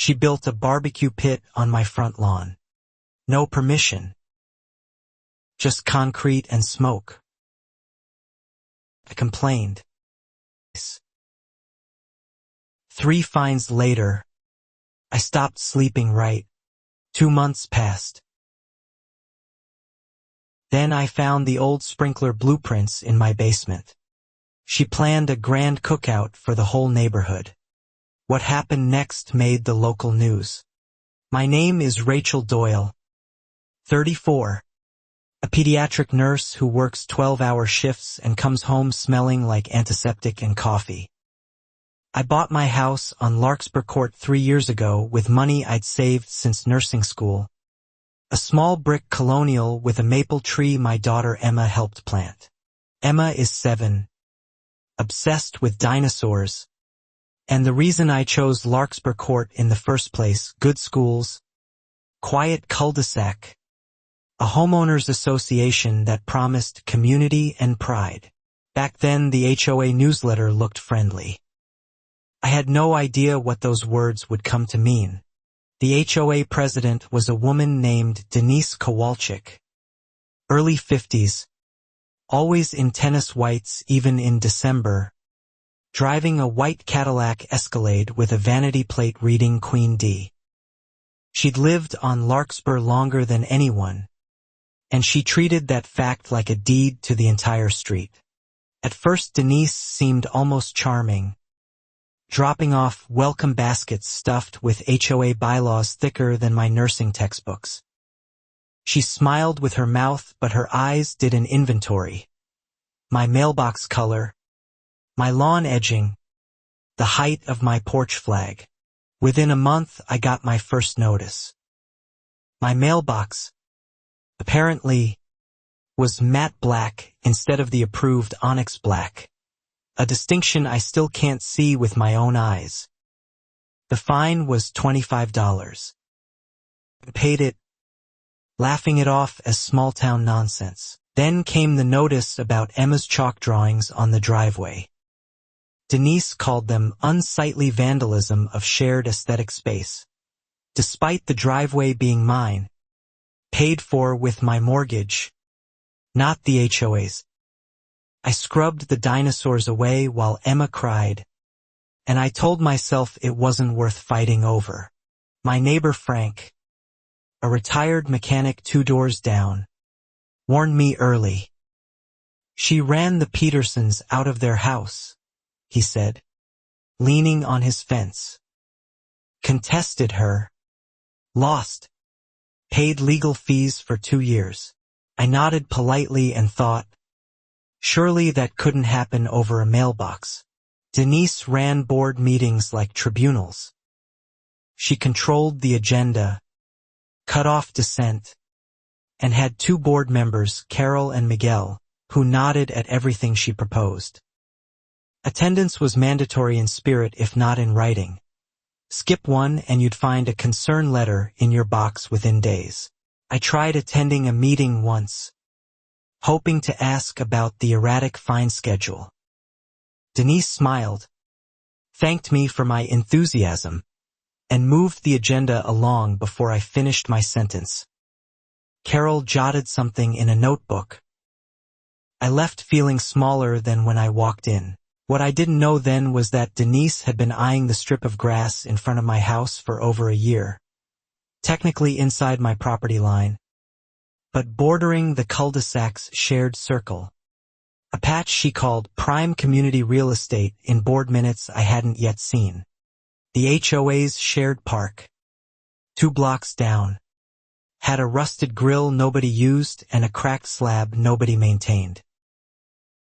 She built a barbecue pit on my front lawn. No permission. Just concrete and smoke. I complained. 3 fines later, I stopped sleeping right. 2 months passed. Then I found the old sprinkler blueprints in my basement. She planned a grand cookout for the whole neighborhood. What happened next made the local news. My name is Rachel Doyle, 34, a pediatric nurse who works 12-hour shifts and comes home smelling like antiseptic and coffee. I bought my house on Larkspur Court 3 years ago with money I'd saved since nursing school. A small brick colonial with a maple tree my daughter Emma helped plant. Emma is 7, obsessed with dinosaurs, and the reason I chose Larkspur Court in the first place: good schools, quiet cul-de-sac, a homeowners association that promised community and pride. Back then the HOA newsletter looked friendly. I had no idea what those words would come to mean. The HOA president was a woman named Denise Kowalczyk, early 50s, always in tennis whites even in December, driving a white Cadillac Escalade with a vanity plate reading Queen D. She'd lived on Larkspur longer than anyone, and she treated that fact like a deed to the entire street. At first Denise seemed almost charming, dropping off welcome baskets stuffed with HOA bylaws thicker than my nursing textbooks. She smiled with her mouth, but her eyes did an inventory. My mailbox color, my lawn edging, the height of my porch flag. Within a month, I got my first notice. My mailbox, apparently, was matte black instead of the approved onyx black, a distinction I still can't see with my own eyes. The fine was $25. I paid it, laughing it off as small-town nonsense. Then came the notice about Emma's chalk drawings on the driveway. Denise called them unsightly vandalism of shared aesthetic space. Despite the driveway being mine, paid for with my mortgage, not the HOA's. I scrubbed the dinosaurs away while Emma cried, and I told myself it wasn't worth fighting over. My neighbor Frank, a retired mechanic 2 doors down, warned me early. She ran the Petersons out of their house, he said, leaning on his fence. Contested her. Lost. Paid legal fees for 2 years. I nodded politely and thought, surely that couldn't happen over a mailbox. Denise ran board meetings like tribunals. She controlled the agenda, cut off dissent, and had 2 board members, Carol and Miguel, who nodded at everything she proposed. Attendance was mandatory in spirit if not in writing. Skip one and you'd find a concern letter in your box within days. I tried attending a meeting once, hoping to ask about the erratic fine schedule. Denise smiled, thanked me for my enthusiasm, and moved the agenda along before I finished my sentence. Carol jotted something in a notebook. I left feeling smaller than when I walked in. What I didn't know then was that Denise had been eyeing the strip of grass in front of my house for over a year, technically inside my property line, but bordering the cul-de-sac's shared circle, a patch she called prime community real estate in board minutes I hadn't yet seen. The HOA's shared park, 2 blocks down, had a rusted grill nobody used and a cracked slab nobody maintained.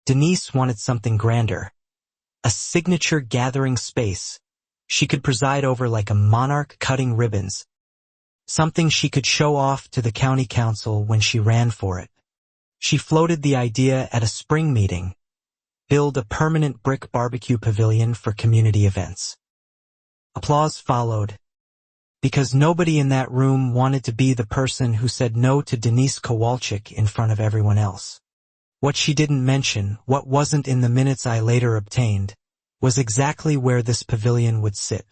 Denise wanted something grander, a signature gathering space she could preside over like a monarch cutting ribbons, something she could show off to the county council when she ran for it. She floated the idea at a spring meeting, build a permanent brick barbecue pavilion for community events. Applause followed, because nobody in that room wanted to be the person who said no to Denise Kowalczyk in front of everyone else. What she didn't mention, what wasn't in the minutes I later obtained, was exactly where this pavilion would sit.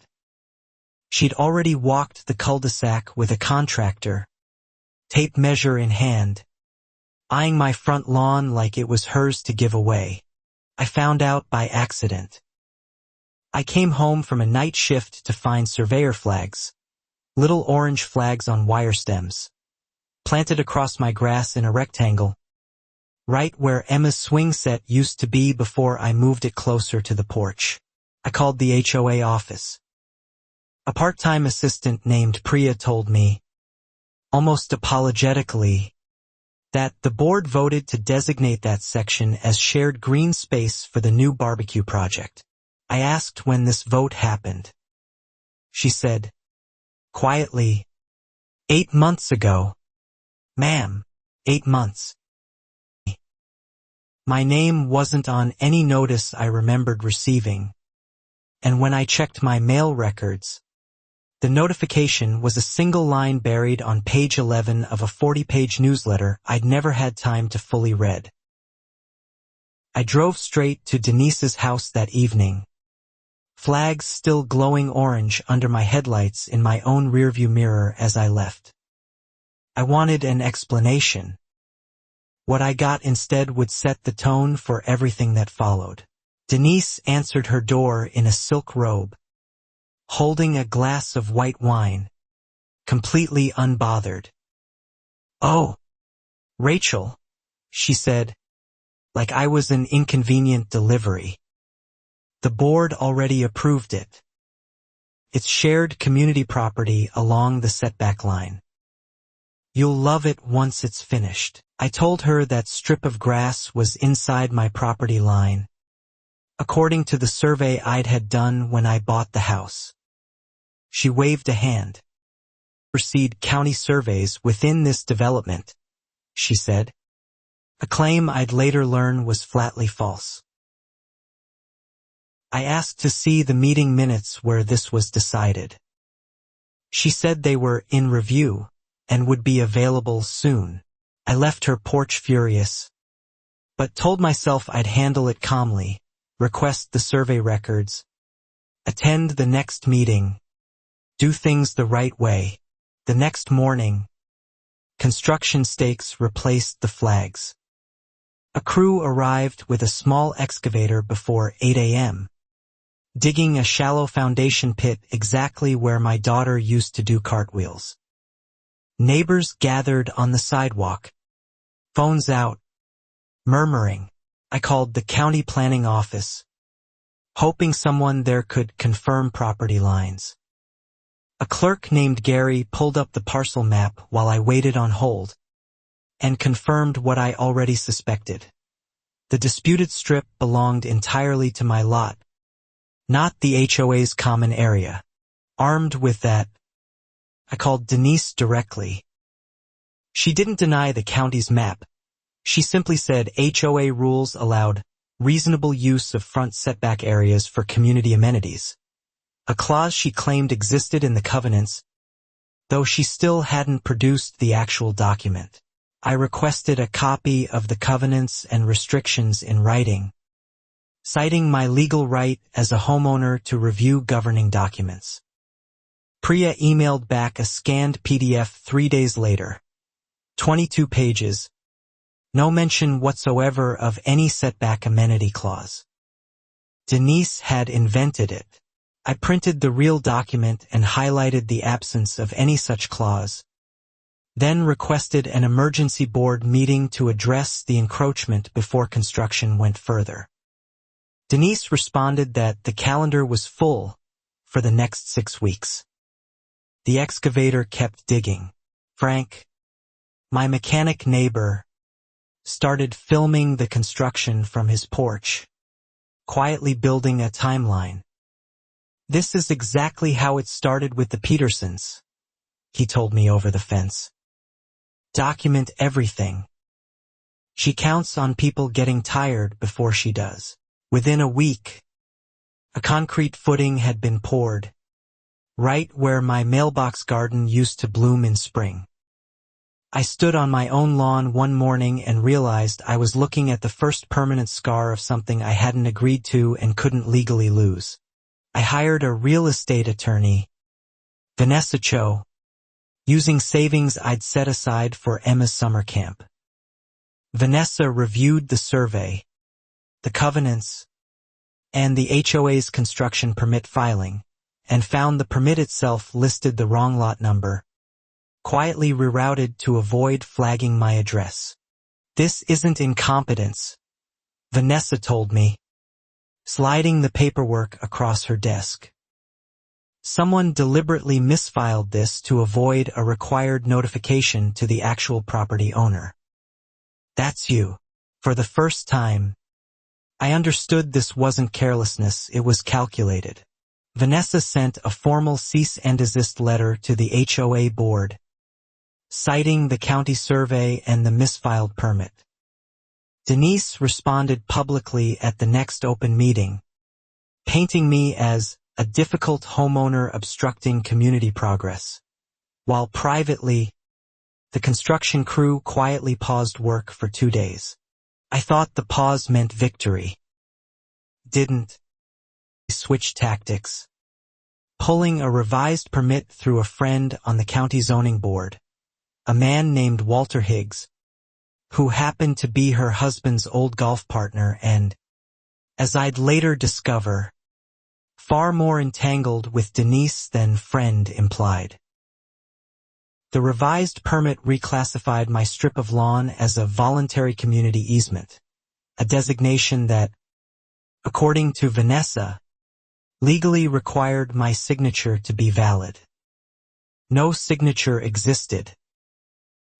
She'd already walked the cul-de-sac with a contractor, tape measure in hand, eyeing my front lawn like it was hers to give away. I found out by accident. I came home from a night shift to find surveyor flags, little orange flags on wire stems, planted across my grass in a rectangle, right where Emma's swing set used to be before I moved it closer to the porch. I called the HOA office. A part-time assistant named Priya told me, almost apologetically, that the board voted to designate that section as shared green space for the new barbecue project. I asked when this vote happened. She said, quietly, 8 months ago. Ma'am, 8 months. My name wasn't on any notice I remembered receiving, and when I checked my mail records, the notification was a single line buried on page 11 of a 40-page newsletter I'd never had time to fully read. I drove straight to Denise's house that evening, flags still glowing orange under my headlights in my own rearview mirror as I left. I wanted an explanation. What I got instead would set the tone for everything that followed. Denise answered her door in a silk robe, holding a glass of white wine, completely unbothered. "Oh, Rachel," she said, like I was an inconvenient delivery. The board already approved it. It's shared community property along the setback line. You'll love it once it's finished. I told her that strip of grass was inside my property line, according to the survey I'd had done when I bought the house. She waved a hand. Proceed county surveys within this development, she said, a claim I'd later learn was flatly false. I asked to see the meeting minutes where this was decided. She said they were in review and would be available soon. I left her porch furious, but told myself I'd handle it calmly, request the survey records, attend the next meeting, do things the right way. The next morning, construction stakes replaced the flags. A crew arrived with a small excavator before 8 a.m., digging a shallow foundation pit exactly where my daughter used to do cartwheels. Neighbors gathered on the sidewalk, phones out, murmuring. I called the county planning office, hoping someone there could confirm property lines. A clerk named Gary pulled up the parcel map while I waited on hold and confirmed what I already suspected. The disputed strip belonged entirely to my lot, not the HOA's common area. Armed with that, I called Denise directly. She didn't deny the county's map. She simply said HOA rules allowed reasonable use of front setback areas for community amenities, a clause she claimed existed in the covenants, though she still hadn't produced the actual document. I requested a copy of the covenants and restrictions in writing, citing my legal right as a homeowner to review governing documents. Priya emailed back a scanned PDF 3 days later. 22 pages. No mention whatsoever of any setback amenity clause. Denise had invented it. I printed the real document and highlighted the absence of any such clause, then requested an emergency board meeting to address the encroachment before construction went further. Denise responded that the calendar was full for the next 6 weeks. The excavator kept digging. Frank, my mechanic neighbor, started filming the construction from his porch, quietly building a timeline. This is exactly how it started with the Petersons, he told me over the fence. Document everything. She counts on people getting tired before she does. Within a week, a concrete footing had been poured, right where my mailbox garden used to bloom in spring. I stood on my own lawn one morning and realized I was looking at the first permanent scar of something I hadn't agreed to and couldn't legally lose. I hired a real estate attorney Vanessa Cho, using savings I'd set aside for Emma's summer camp. Vanessa reviewed the survey, the covenants, and the HOA's construction permit filing, and found the permit itself listed the wrong lot number, quietly rerouted to avoid flagging my address. This isn't incompetence, Vanessa told me, sliding the paperwork across her desk. Someone deliberately misfiled this to avoid a required notification to the actual property owner. That's you. For the first time, I understood this wasn't carelessness, it was calculated. Vanessa sent a formal cease and desist letter to the HOA board, citing the county survey and the misfiled permit. Denise responded publicly at the next open meeting, painting me as a difficult homeowner obstructing community progress, while privately, the construction crew quietly paused work for 2 days. I thought the pause meant victory. Didn't. Switch tactics. Pulling a revised permit through a friend on the county zoning board, a man named Walter Higgs, who happened to be her husband's old golf partner and, as I'd later discover, far more entangled with Denise than friend implied. The revised permit reclassified my strip of lawn as a voluntary community easement, a designation that, according to Vanessa, legally required my signature to be valid. No signature existed.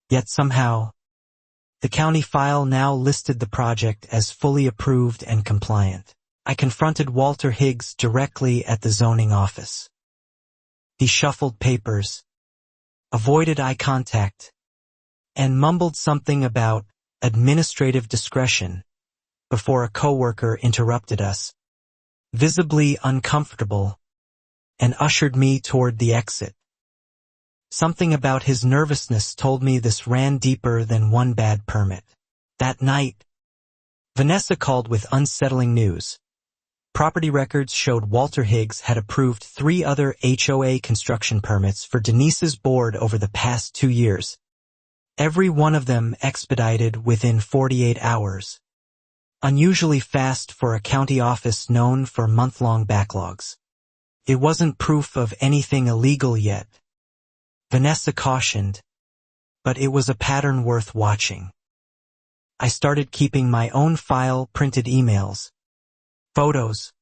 Yet somehow, the county file now listed the project as fully approved and compliant. I confronted Walter Higgs directly at the zoning office. He shuffled papers, avoided eye contact, and mumbled something about administrative discretion before a coworker interrupted us, visibly uncomfortable, and ushered me toward the exit. Something about his nervousness told me this ran deeper than one bad permit. That night, Vanessa called with unsettling news. Property records showed Walter Higgs had approved 3 other HOA construction permits for Denise's board over the past 2 years. Every one of them expedited within 48 hours. Unusually fast for a county office known for month-long backlogs. It wasn't proof of anything illegal yet, Vanessa cautioned, but it was a pattern worth watching. I started keeping my own file, printed emails, photos,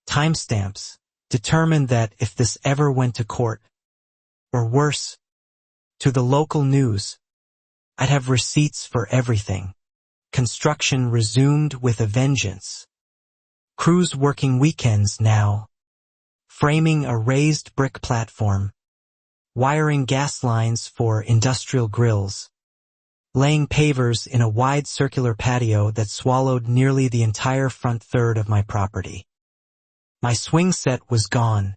timestamps, determined that if this ever went to court, or worse, to the local news, I'd have receipts for everything. Construction resumed with a vengeance. Crews working weekends now, framing a raised brick platform, wiring gas lines for industrial grills, laying pavers in a wide circular patio that swallowed nearly the entire front third of my property. My swing set was gone,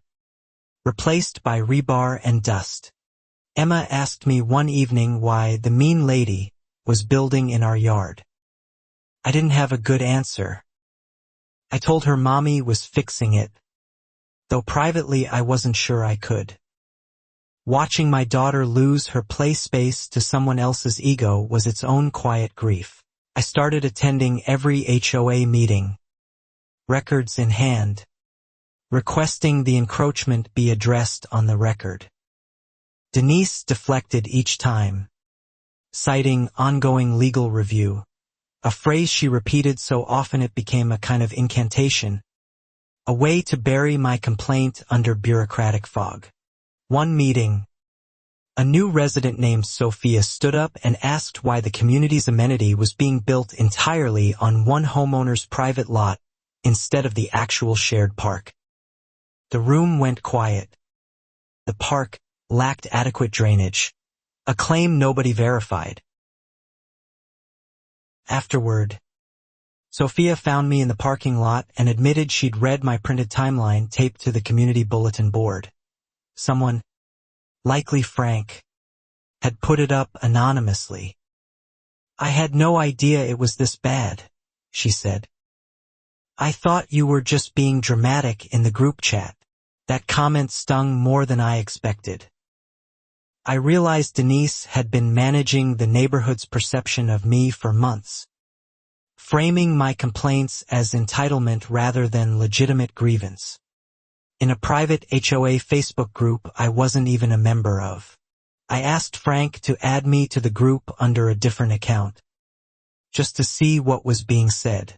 replaced by rebar and dust. Emma asked me one evening why the mean lady was building in our yard. I didn't have a good answer. I told her mommy was fixing it, though privately I wasn't sure I could. Watching my daughter lose her play space to someone else's ego was its own quiet grief. I started attending every HOA meeting, records in hand, requesting the encroachment be addressed on the record. Denise deflected each time, citing ongoing legal review, a phrase she repeated so often it became a kind of incantation, a way to bury my complaint under bureaucratic fog. One meeting, a new resident named Sophia stood up and asked why the community's amenity was being built entirely on one homeowner's private lot instead of the actual shared park. The room went quiet. The park lacked adequate drainage, a claim nobody verified. Afterward, Sophia found me in the parking lot and admitted she'd read my printed timeline taped to the community bulletin board. Someone, likely Frank, had put it up anonymously. I had no idea it was this bad, she said. I thought you were just being dramatic in the group chat. That comment stung more than I expected. I realized Denise had been managing the neighborhood's perception of me for months, framing my complaints as entitlement rather than legitimate grievance. In a private HOA Facebook group I wasn't even a member of, I asked Frank to add me to the group under a different account, just to see what was being said.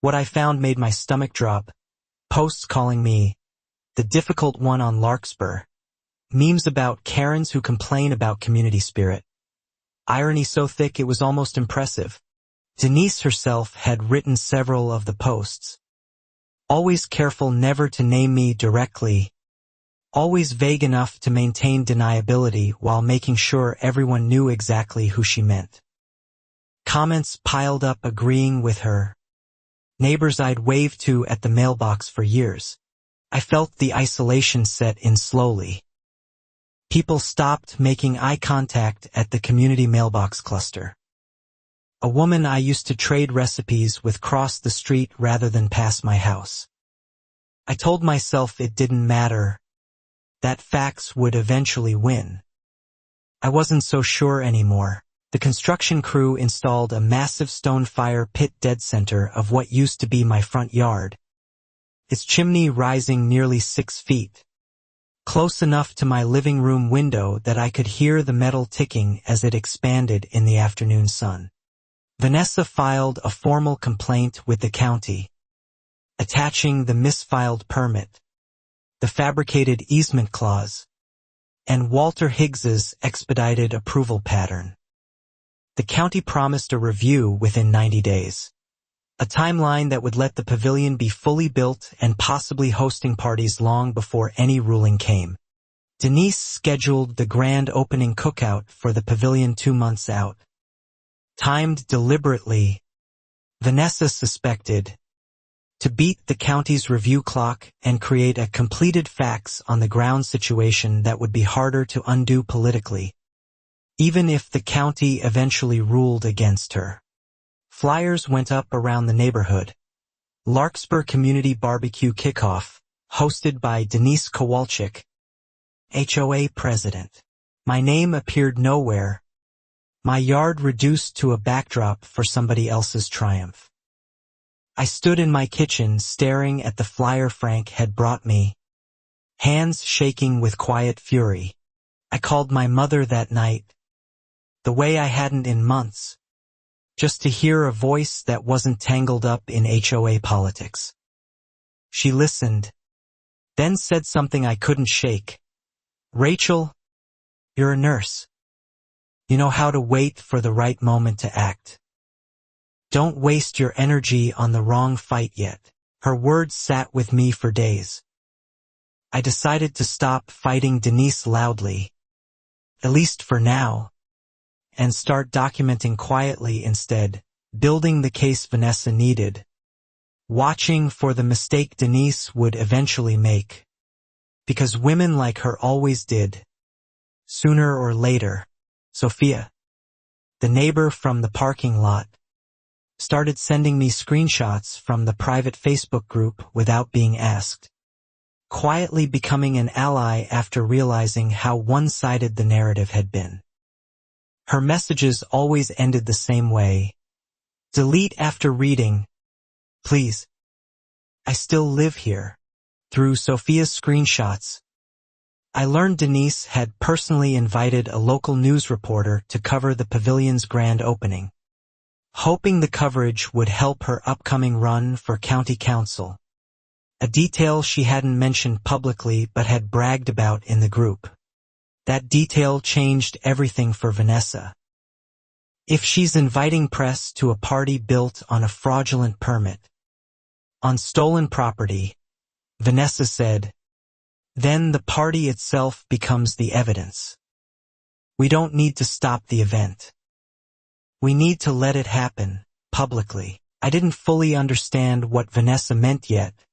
What I found made my stomach drop: posts calling me the difficult one on Larkspur, memes about Karens who complain about community spirit, irony so thick it was almost impressive. Denise herself had written several of the posts, always careful never to name me directly, always vague enough to maintain deniability while making sure everyone knew exactly who she meant. Comments piled up agreeing with her. Neighbors I'd waved to at the mailbox for years. I felt the isolation set in slowly. People stopped making eye contact at the community mailbox cluster. A woman I used to trade recipes with crossed the street rather than pass my house. I told myself it didn't matter, that facts would eventually win. I wasn't so sure anymore. The construction crew installed a massive stone fire pit dead center of what used to be my front yard, its chimney rising nearly 6 feet, close enough to my living room window that I could hear the metal ticking as it expanded in the afternoon sun. Vanessa filed a formal complaint with the county, attaching the misfiled permit, the fabricated easement clause, and Walter Higgs's expedited approval pattern. The county promised a review within 90 days, a timeline that would let the pavilion be fully built and possibly hosting parties long before any ruling came. Denise scheduled the grand opening cookout for the pavilion 2 months out. Timed deliberately, Vanessa suspected, to beat the county's review clock and create a completed facts on the ground situation that would be harder to undo politically, even if the county eventually ruled against her. Flyers went up around the neighborhood. Larkspur Community Barbecue Kickoff, hosted by Denise Kowalczyk, HOA President. My name appeared nowhere. My yard reduced to a backdrop for somebody else's triumph. I stood in my kitchen staring at the flyer Frank had brought me, hands shaking with quiet fury. I called my mother that night, the way I hadn't in months, just to hear a voice that wasn't tangled up in HOA politics. She listened, then said something I couldn't shake. "Rachel, you're a nurse. You know how to wait for the right moment to act. Don't waste your energy on the wrong fight yet." Her words sat with me for days. I decided to stop fighting Denise loudly, at least for now, and start documenting quietly instead, building the case Vanessa needed, watching for the mistake Denise would eventually make. Because women like her always did, sooner or later. Sophia, the neighbor from the parking lot, started sending me screenshots from the private Facebook group without being asked, quietly becoming an ally after realizing how one-sided the narrative had been. Her messages always ended the same way. "Delete after reading. Please. I still live here." Through Sophia's screenshots, I learned Denise had personally invited a local news reporter to cover the pavilion's grand opening, hoping the coverage would help her upcoming run for county council, a detail she hadn't mentioned publicly but had bragged about in the group. That detail changed everything for Vanessa. If she's inviting press to a party built on a fraudulent permit, on stolen property, Vanessa said, then the party itself becomes the evidence. We don't need to stop the event. We need to let it happen, publicly. I didn't fully understand what Vanessa meant yet,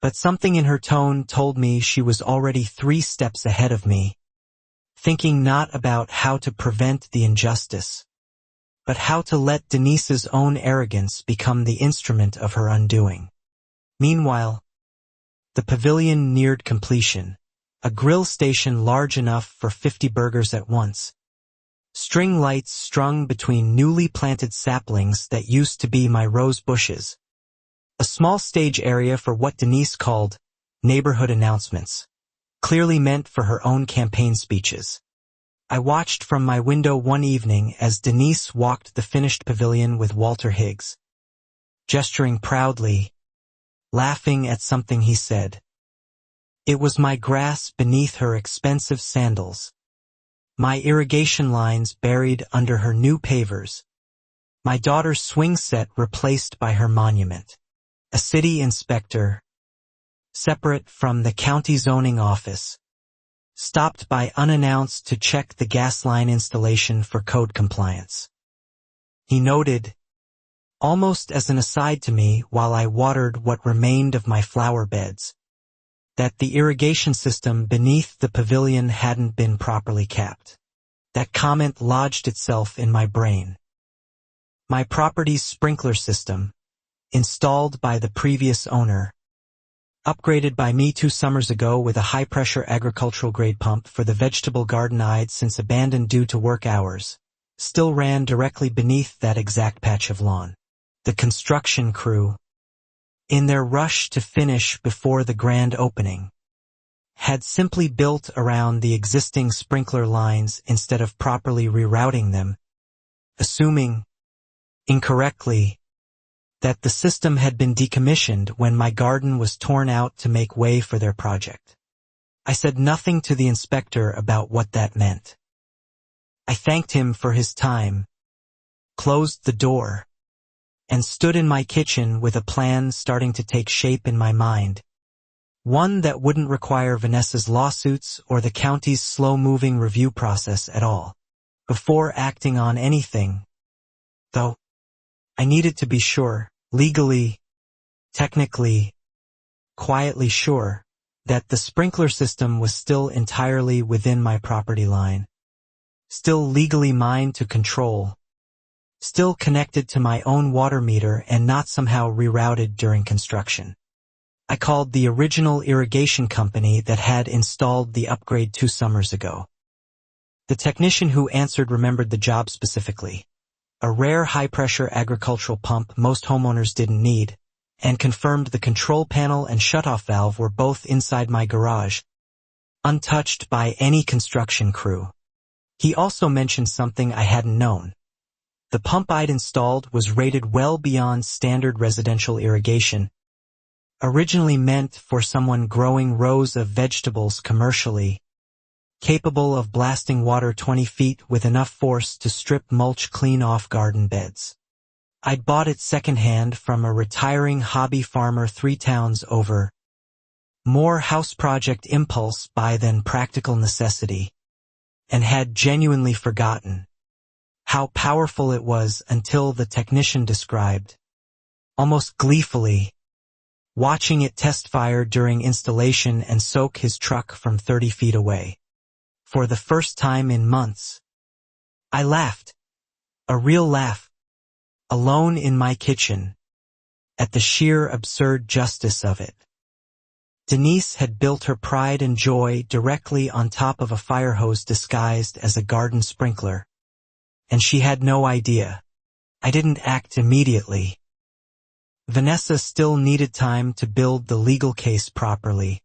but something in her tone told me she was already 3 steps ahead of me, thinking not about how to prevent the injustice, but how to let Denise's own arrogance become the instrument of her undoing. Meanwhile, The Pavilion neared completion, a grill station large enough for 50 burgers at once. String lights strung between newly planted saplings that used to be my rose bushes. A small stage area for what Denise called neighborhood announcements, clearly meant for her own campaign speeches. I watched from my window one evening as Denise walked the finished pavilion with Walter Higgs, gesturing proudly, laughing at something he said. It was my grass beneath her expensive sandals, my irrigation lines buried under her new pavers, my daughter's swing set replaced by her monument. A city inspector, separate from the county zoning office, stopped by unannounced to check the gas line installation for code compliance. He noted, almost as an aside to me while I watered what remained of my flower beds, that the irrigation system beneath the pavilion hadn't been properly capped. That comment lodged itself in my brain. My property's sprinkler system, installed by the previous owner, upgraded by me 2 summers ago with a high-pressure agricultural-grade pump for the vegetable garden I'd since abandoned due to work hours, still ran directly beneath that exact patch of lawn. The construction crew, in their rush to finish before the grand opening, had simply built around the existing sprinkler lines instead of properly rerouting them, assuming, incorrectly, that the system had been decommissioned when my garden was torn out to make way for their project. I said nothing to the inspector about what that meant. I thanked him for his time, closed the door, and stood in my kitchen with a plan starting to take shape in my mind. One that wouldn't require Vanessa's lawsuits or the county's slow-moving review process at all. Before acting on anything, though, I needed to be sure, legally, technically, quietly sure, that the sprinkler system was still entirely within my property line, still legally mine to control, still connected to my own water meter and not somehow rerouted during construction. I called the original irrigation company that had installed the upgrade 2 summers ago. The technician who answered remembered the job specifically. A rare high-pressure agricultural pump most homeowners didn't need, and confirmed the control panel and shutoff valve were both inside my garage, untouched by any construction crew. He also mentioned something I hadn't known. The pump I'd installed was rated well beyond standard residential irrigation, originally meant for someone growing rows of vegetables commercially, capable of blasting water 20 feet with enough force to strip mulch clean off garden beds. I'd bought it secondhand from a retiring hobby farmer 3 towns over. More house project impulse buy than practical necessity, and had genuinely forgotten how powerful it was until the technician described, almost gleefully, watching it test fire during installation and soak his truck from 30 feet away. For the first time in months, I laughed, a real laugh, alone in my kitchen, at the sheer absurd justice of it. Denise had built her pride and joy directly on top of a fire hose disguised as a garden sprinkler, and she had no idea. I didn't act immediately. Vanessa still needed time to build the legal case properly,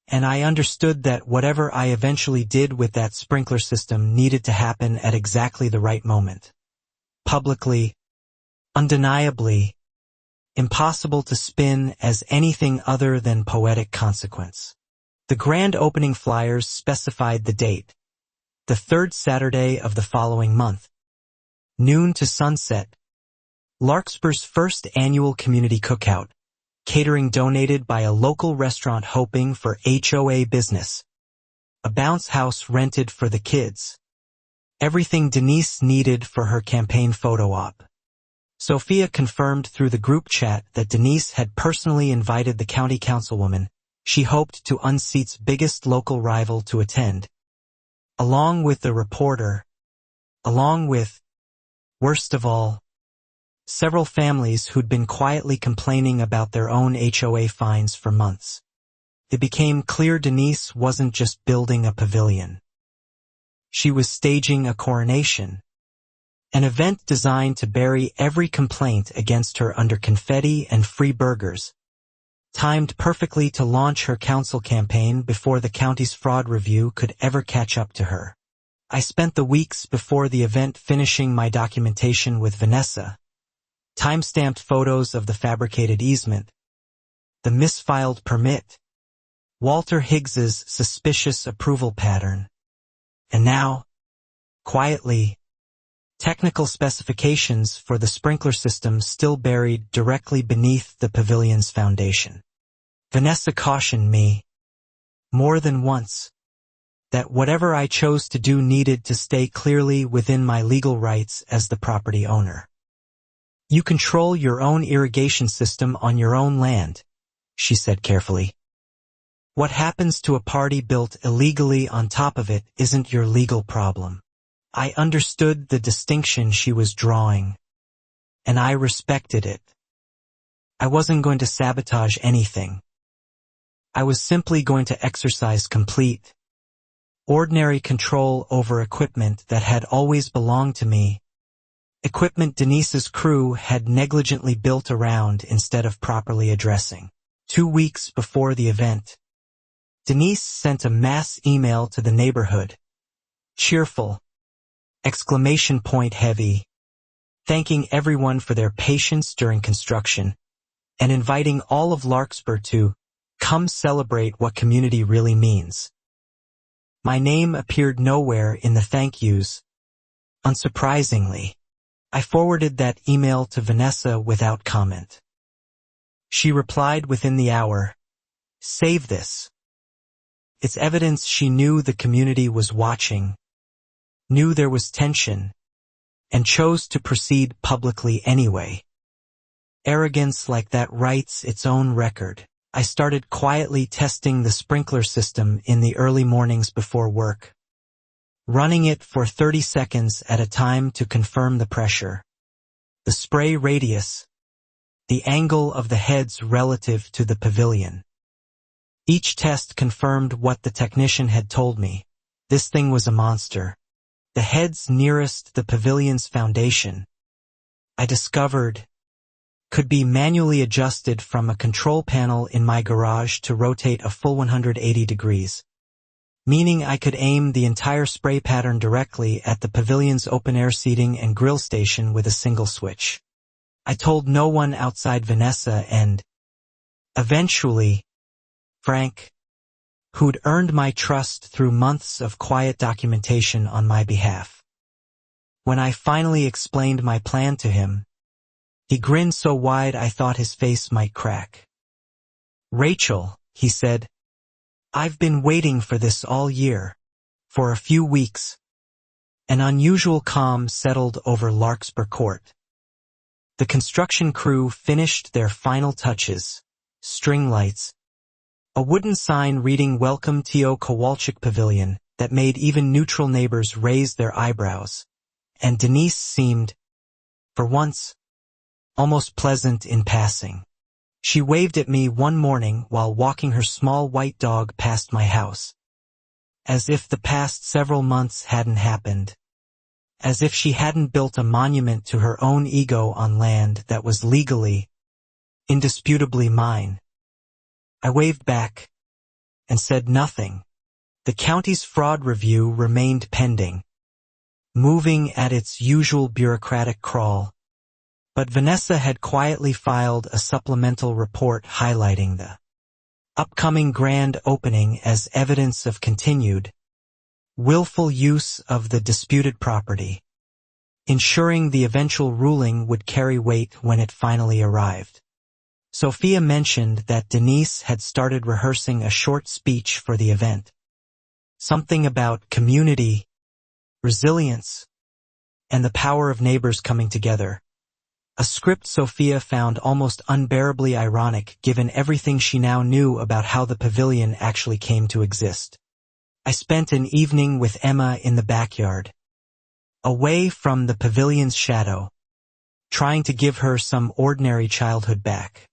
and I understood that whatever I eventually did with that sprinkler system needed to happen at exactly the right moment. Publicly, undeniably, impossible to spin as anything other than poetic consequence. The grand opening flyers specified the date, the 3rd Saturday of the following month, noon to sunset, Larkspur's first annual community cookout, catering donated by a local restaurant hoping for HOA business, a bounce house rented for the kids, everything Denise needed for her campaign photo op. Sophia confirmed through the group chat that Denise had personally invited the county councilwoman she hoped to unseat's biggest local rival to attend, along with the reporter, along with, worst of all, several families who'd been quietly complaining about their own HOA fines for months. it became clear Denise wasn't just building a pavilion. She was staging a coronation, an event designed to bury every complaint against her under confetti and free burgers, timed perfectly to launch her council campaign before the county's fraud review could ever catch up to her. I spent the weeks before the event finishing my documentation with Vanessa, time-stamped photos of the fabricated easement, the misfiled permit, Walter Higgs's suspicious approval pattern, and now, quietly, technical specifications for the sprinkler system still buried directly beneath the pavilion's foundation. Vanessa cautioned me, more than once, that whatever I chose to do needed to stay clearly within my legal rights as the property owner. You control your own irrigation system on your own land, she said carefully. What happens to a party built illegally on top of it isn't your legal problem. I understood the distinction she was drawing, and I respected it. I wasn't going to sabotage anything. I was simply going to exercise complete, ordinary control over equipment that had always belonged to me, equipment Denise's crew had negligently built around instead of properly addressing. 2 weeks before the event, Denise sent a mass email to the neighborhood, cheerful, exclamation point heavy, thanking everyone for their patience during construction, and inviting all of Larkspur to come celebrate what community really means. My name appeared nowhere in the thank yous. Unsurprisingly, I forwarded that email to Vanessa without comment. She replied within the hour, "Save this." It's evidence she knew the community was watching, knew there was tension, and chose to proceed publicly anyway. Arrogance like that writes its own record. I started quietly testing the sprinkler system in the early mornings before work, running it for 30 seconds at a time to confirm the pressure, the spray radius, the angle of the heads relative to the pavilion. Each test confirmed what the technician had told me. This thing was a monster. The heads nearest the pavilion's foundation, I discovered, could be manually adjusted from a control panel in my garage to rotate a full 180 degrees, meaning I could aim the entire spray pattern directly at the pavilion's open-air seating and grill station with a single switch. I told no one outside Vanessa and, eventually, Frank, who'd earned my trust through months of quiet documentation on my behalf. When I finally explained my plan to him, he grinned so wide I thought his face might crack. "Rachel," he said, "I've been waiting for this all year." For a few weeks, an unusual calm settled over Larkspur Court. The construction crew finished their final touches, string lights, a wooden sign reading "Welcome to Kowalczyk Pavilion" that made even neutral neighbors raise their eyebrows, and Denise seemed, for once, almost pleasant in passing. She waved at me one morning while walking her small white dog past my house, as if the past several months hadn't happened, as if she hadn't built a monument to her own ego on land that was legally, indisputably mine. I waved back and said nothing. The county's fraud review remained pending, moving at its usual bureaucratic crawl, but Vanessa had quietly filed a supplemental report highlighting the upcoming grand opening as evidence of continued, willful use of the disputed property, ensuring the eventual ruling would carry weight when it finally arrived. Sophia mentioned that Denise had started rehearsing a short speech for the event. Something about community, resilience, and the power of neighbors coming together. A script Sophia found almost unbearably ironic given everything she now knew about how the pavilion actually came to exist. I spent an evening with Emma in the backyard, away from the pavilion's shadow, trying to give her some ordinary childhood back.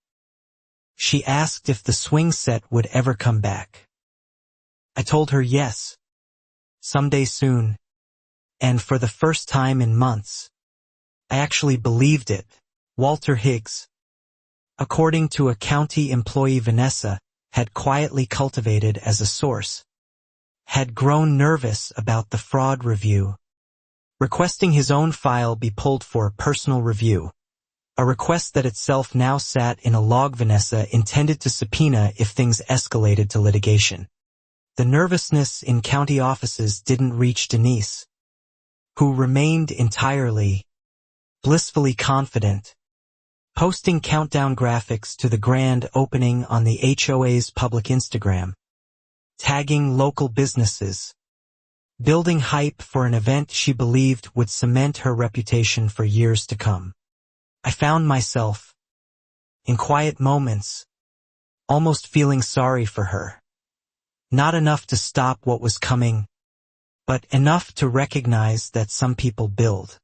She asked if the swing set would ever come back. I told her yes, someday soon, and for the first time in months, I actually believed it. Walter Higgs, according to a county employee Vanessa had quietly cultivated as a source, had grown nervous about the fraud review, requesting his own file be pulled for personal review, a request that itself now sat in a log Vanessa intended to subpoena if things escalated to litigation. The nervousness in county offices didn't reach Denise, who remained entirely, blissfully confident, posting countdown graphics to the grand opening on the HOA's public Instagram, tagging local businesses, building hype for an event she believed would cement her reputation for years to come. I found myself, in quiet moments, almost feeling sorry for her. Not enough to stop what was coming, but enough to recognize that some people build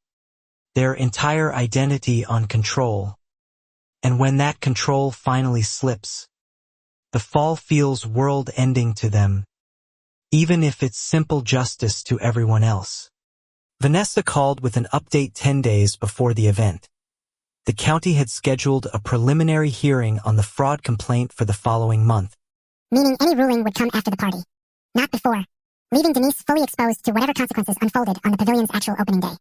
their entire identity on control, and when that control finally slips, the fall feels world-ending to them, even if it's simple justice to everyone else. Vanessa called with an update 10 days before the event. The county had scheduled a preliminary hearing on the fraud complaint for the following month, meaning any ruling would come after the party, not before, leaving Denise fully exposed to whatever consequences unfolded on the pavilion's actual opening day.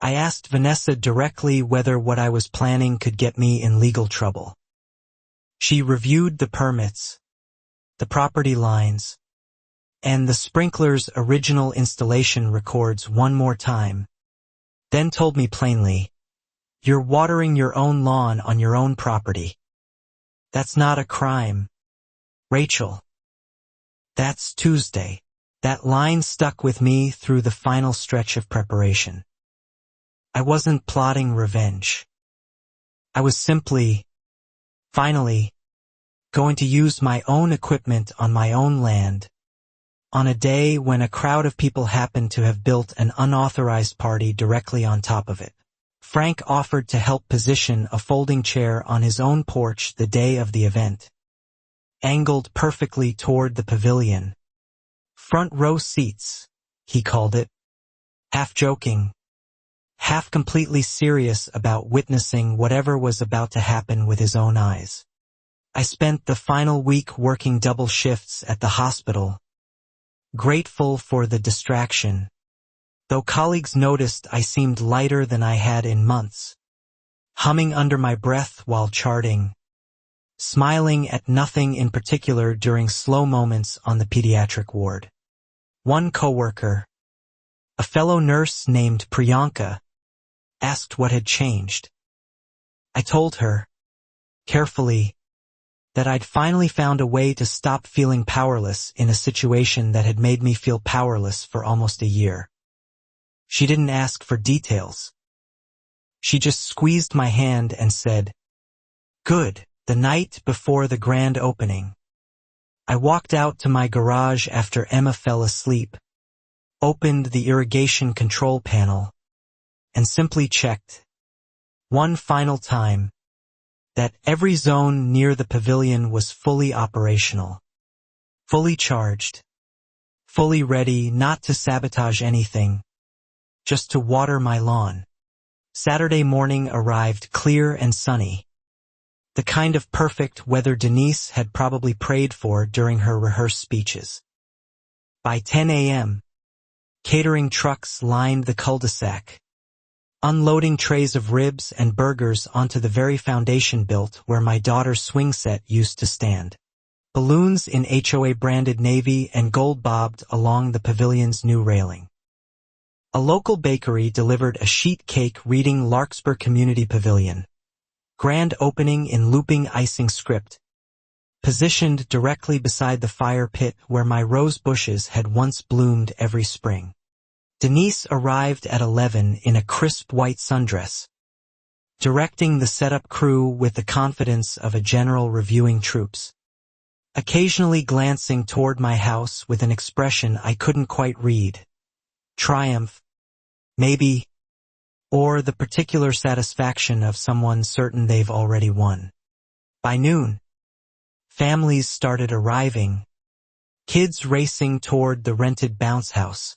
I asked Vanessa directly whether what I was planning could get me in legal trouble. She reviewed the permits, the property lines, and the sprinkler's original installation records one more time, then told me plainly, "You're watering your own lawn on your own property. That's not a crime, Rachel. That's Tuesday." That line stuck with me through the final stretch of preparation. I wasn't plotting revenge. I was simply, finally, going to use my own equipment on my own land, on a day when a crowd of people happened to have built an unauthorized party directly on top of it. Frank offered to help position a folding chair on his own porch the day of the event, angled perfectly toward the pavilion. Front row seats, he called it, half joking, half completely serious about witnessing whatever was about to happen with his own eyes. I spent the final week working double shifts at the hospital, grateful for the distraction, though colleagues noticed I seemed lighter than I had in months, humming under my breath while charting, smiling at nothing in particular during slow moments on the pediatric ward. One coworker, a fellow nurse named Priyanka, asked what had changed. I told her, carefully, that I'd finally found a way to stop feeling powerless in a situation that had made me feel powerless for almost a year. She didn't ask for details. She just squeezed my hand and said, "Good." The night before the grand opening, I walked out to my garage after Emma fell asleep, opened the irrigation control panel, and simply checked, one final time, that every zone near the pavilion was fully operational, fully charged, fully ready not to sabotage anything, just to water my lawn. Saturday morning arrived clear and sunny, the kind of perfect weather Denise had probably prayed for during her rehearsed speeches. By 10 a.m., catering trucks lined the cul-de-sac, unloading trays of ribs and burgers onto the very foundation built where my daughter's swing set used to stand. Balloons in HOA-branded navy and gold bobbed along the pavilion's new railing. A local bakery delivered a sheet cake reading Larkspur Community Pavilion. Grand opening in looping icing script, positioned directly beside the fire pit where my rose bushes had once bloomed every spring. Denise arrived at 11 in a crisp white sundress, directing the setup crew with the confidence of a general reviewing troops, occasionally glancing toward my house with an expression I couldn't quite read. Triumph, maybe, or the particular satisfaction of someone certain they've already won. By noon, families started arriving, kids racing toward the rented bounce house,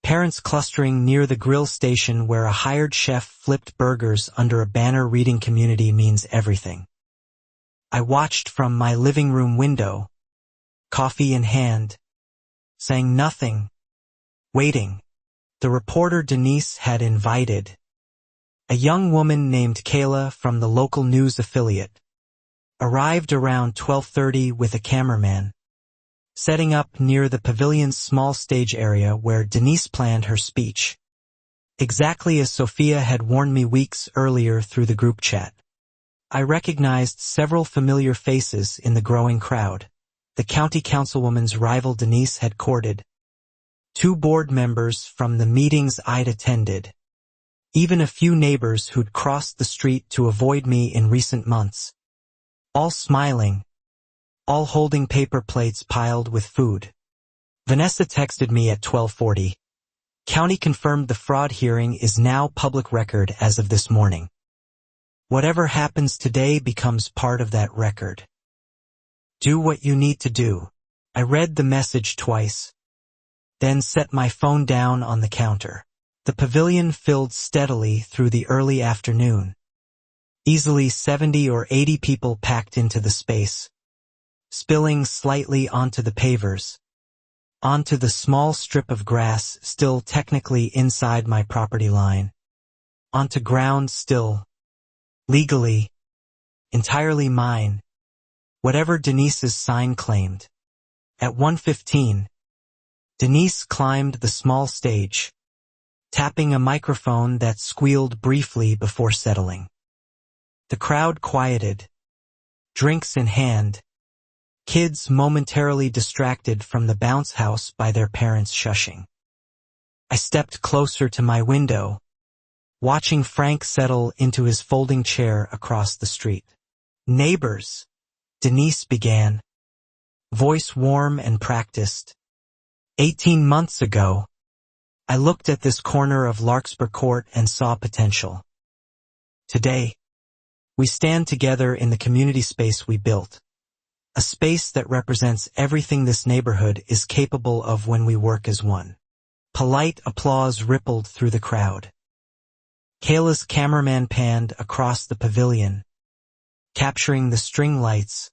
parents clustering near the grill station where a hired chef flipped burgers under a banner reading "Community means everything." I watched from my living room window, coffee in hand, saying nothing, waiting. The reporter Denise had invited, a young woman named Kayla from the local news affiliate, arrived around 12:30 with a cameraman, setting up near the pavilion's small stage area where Denise planned her speech, exactly as Sophia had warned me weeks earlier through the group chat. I recognized several familiar faces in the growing crowd. The county councilwoman's rival Denise had courted, 2 board members from the meetings I'd attended, even a few neighbors who'd crossed the street to avoid me in recent months, all smiling, all holding paper plates piled with food. Vanessa texted me at 12:40. County confirmed the fraud hearing is now public record as of this morning. Whatever happens today becomes part of that record. Do what you need to do. I read the message twice, then set my phone down on the counter. The pavilion filled steadily through the early afternoon. Easily 70 or 80 people packed into the space, spilling slightly onto the pavers, onto the small strip of grass still technically inside my property line, onto ground still, legally, entirely mine, whatever Denise's sign claimed. At 1:15, Denise climbed the small stage, tapping a microphone that squealed briefly before settling. The crowd quieted, drinks in hand, kids momentarily distracted from the bounce house by their parents shushing. I stepped closer to my window, watching Frank settle into his folding chair across the street. "Neighbors," Denise began, voice warm and practiced. 18 months ago, I looked at this corner of Larkspur Court and saw potential. Today, we stand together in the community space we built, a space that represents everything this neighborhood is capable of when we work as one. Polite applause rippled through the crowd. Kayla's cameraman panned across the pavilion, capturing the string lights,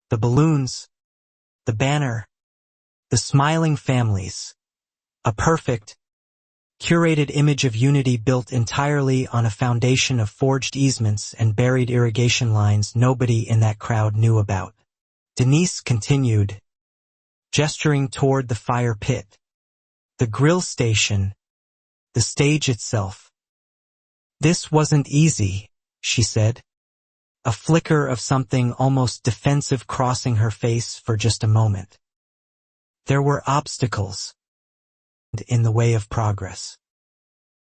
the balloons, the banner, the smiling families, a perfect, curated image of unity built entirely on a foundation of forged easements and buried irrigation lines nobody in that crowd knew about. Denise continued, gesturing toward the fire pit, the grill station, the stage itself. "This wasn't easy," she said, a flicker of something almost defensive crossing her face for just a moment. There were obstacles in the way of progress.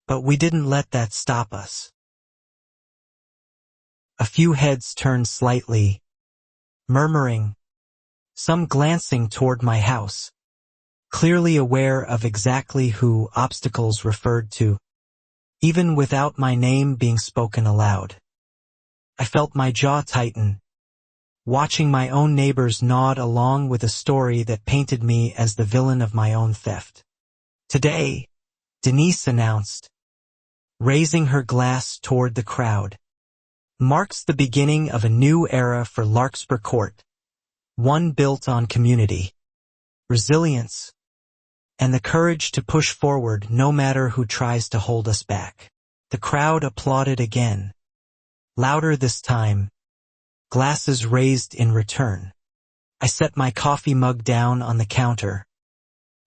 But we didn't let that stop us. A few heads turned slightly, murmuring, some glancing toward my house, clearly aware of exactly who obstacles referred to, even without my name being spoken aloud. I felt my jaw tighten, watching my own neighbors nod along with a story that painted me as the villain of my own theft. "Today," Denise announced, raising her glass toward the crowd, "marks the beginning of a new era for Larkspur Court, one built on community, resilience, and the courage to push forward no matter who tries to hold us back." The crowd applauded again, louder this time, glasses raised in return. I set my coffee mug down on the counter,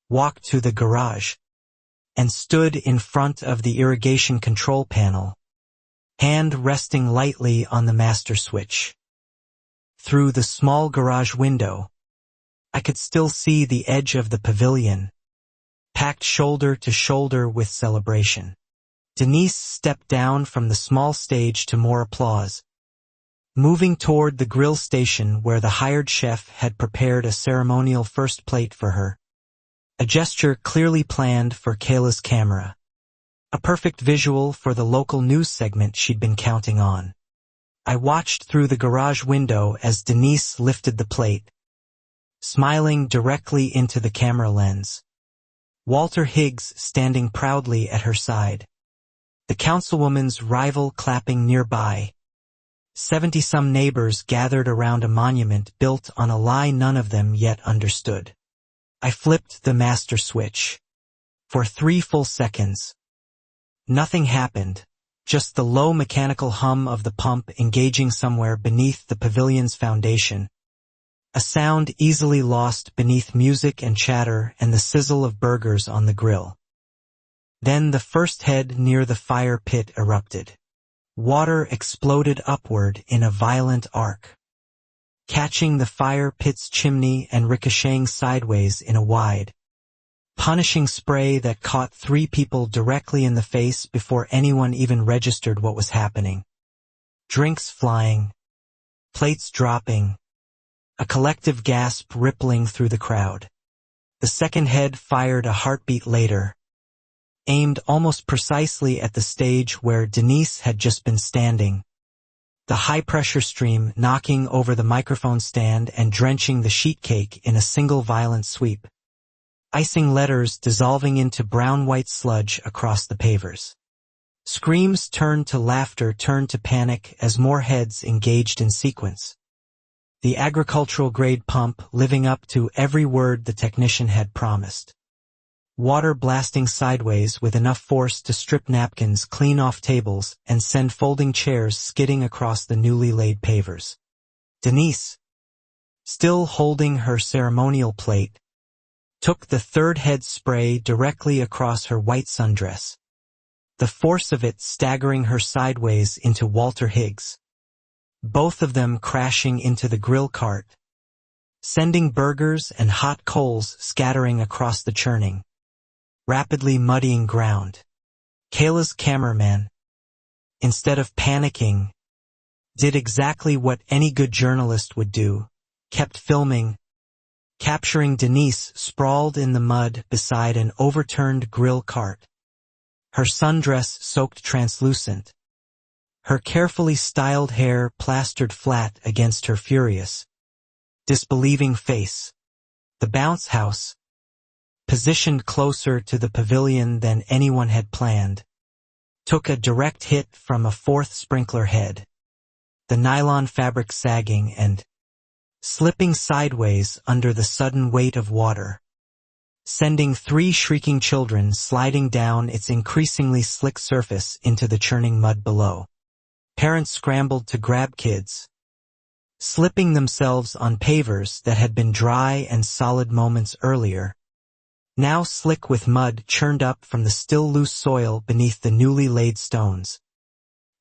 walked to the garage, and stood in front of the irrigation control panel, hand resting lightly on the master switch. Through the small garage window, I could still see the edge of the pavilion, packed shoulder to shoulder with celebration. Denise stepped down from the small stage to more applause, moving toward the grill station where the hired chef had prepared a ceremonial first plate for her, a gesture clearly planned for Kayla's camera. A perfect visual for the local news segment she'd been counting on. I watched through the garage window as Denise lifted the plate, smiling directly into the camera lens. Walter Higgs standing proudly at her side. The councilwoman's rival clapping nearby. 70-some neighbors gathered around a monument built on a lie none of them yet understood. I flipped the master switch. For 3 full seconds. Nothing happened, just the low mechanical hum of the pump engaging somewhere beneath the pavilion's foundation. A sound easily lost beneath music and chatter and the sizzle of burgers on the grill. Then the first head near the fire pit erupted. Water exploded upward in a violent arc, catching the fire pit's chimney and ricocheting sideways in a wide, punishing spray that caught 3 people directly in the face before anyone even registered what was happening. Drinks flying, plates dropping, a collective gasp rippling through the crowd. The second head fired a heartbeat later, aimed almost precisely at the stage where Denise had just been standing. The high-pressure stream knocking over the microphone stand and drenching the sheet cake in a single violent sweep. Icing letters dissolving into brown-white sludge across the pavers. Screams turned to laughter, turned to panic as more heads engaged in sequence. The agricultural-grade pump living up to every word the technician had promised. Water blasting sideways with enough force to strip napkins clean off tables and send folding chairs skidding across the newly laid pavers. Denise, still holding her ceremonial plate, took the third head spray directly across her white sundress, the force of it staggering her sideways into Walter Higgs, both of them crashing into the grill cart, sending burgers and hot coals scattering across the churning, rapidly muddying ground. Kayla's cameraman, instead of panicking, did exactly what any good journalist would do, kept filming, capturing Denise sprawled in the mud beside an overturned grill cart, her sundress soaked translucent, her carefully styled hair plastered flat against her furious, disbelieving face. The bounce house, positioned closer to the pavilion than anyone had planned, took a direct hit from a 4th sprinkler head, the nylon fabric sagging and slipping sideways under the sudden weight of water, sending 3 shrieking children sliding down its increasingly slick surface into the churning mud below. Parents scrambled to grab kids, slipping themselves on pavers that had been dry and solid moments earlier, now slick with mud churned up from the still loose soil beneath the newly laid stones.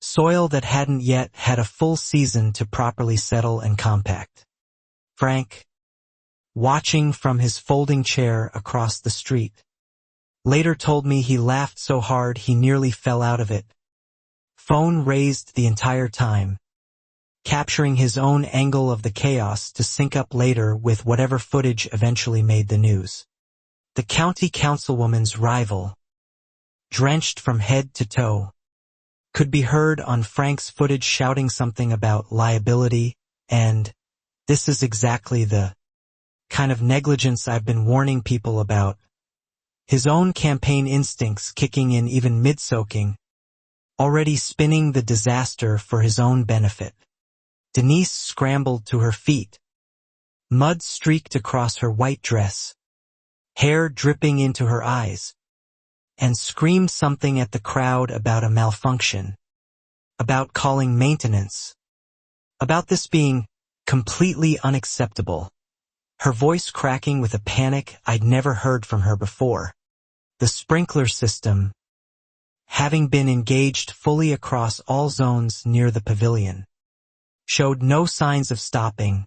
Soil that hadn't yet had a full season to properly settle and compact. Frank, watching from his folding chair across the street, later told me he laughed so hard he nearly fell out of it. Phone raised the entire time, capturing his own angle of the chaos to sync up later with whatever footage eventually made the news. The county councilwoman's rival, drenched from head to toe, could be heard on Frank's footage shouting something about liability and, "This is exactly the kind of negligence I've been warning people about." His own campaign instincts kicking in even mid-soaking, already spinning the disaster for his own benefit. Denise scrambled to her feet. Mud streaked across her white dress, hair dripping into her eyes, and screamed something at the crowd about a malfunction, about calling maintenance, about this being completely unacceptable, her voice cracking with a panic I'd never heard from her before. The sprinkler system, having been engaged fully across all zones near the pavilion, showed no signs of stopping,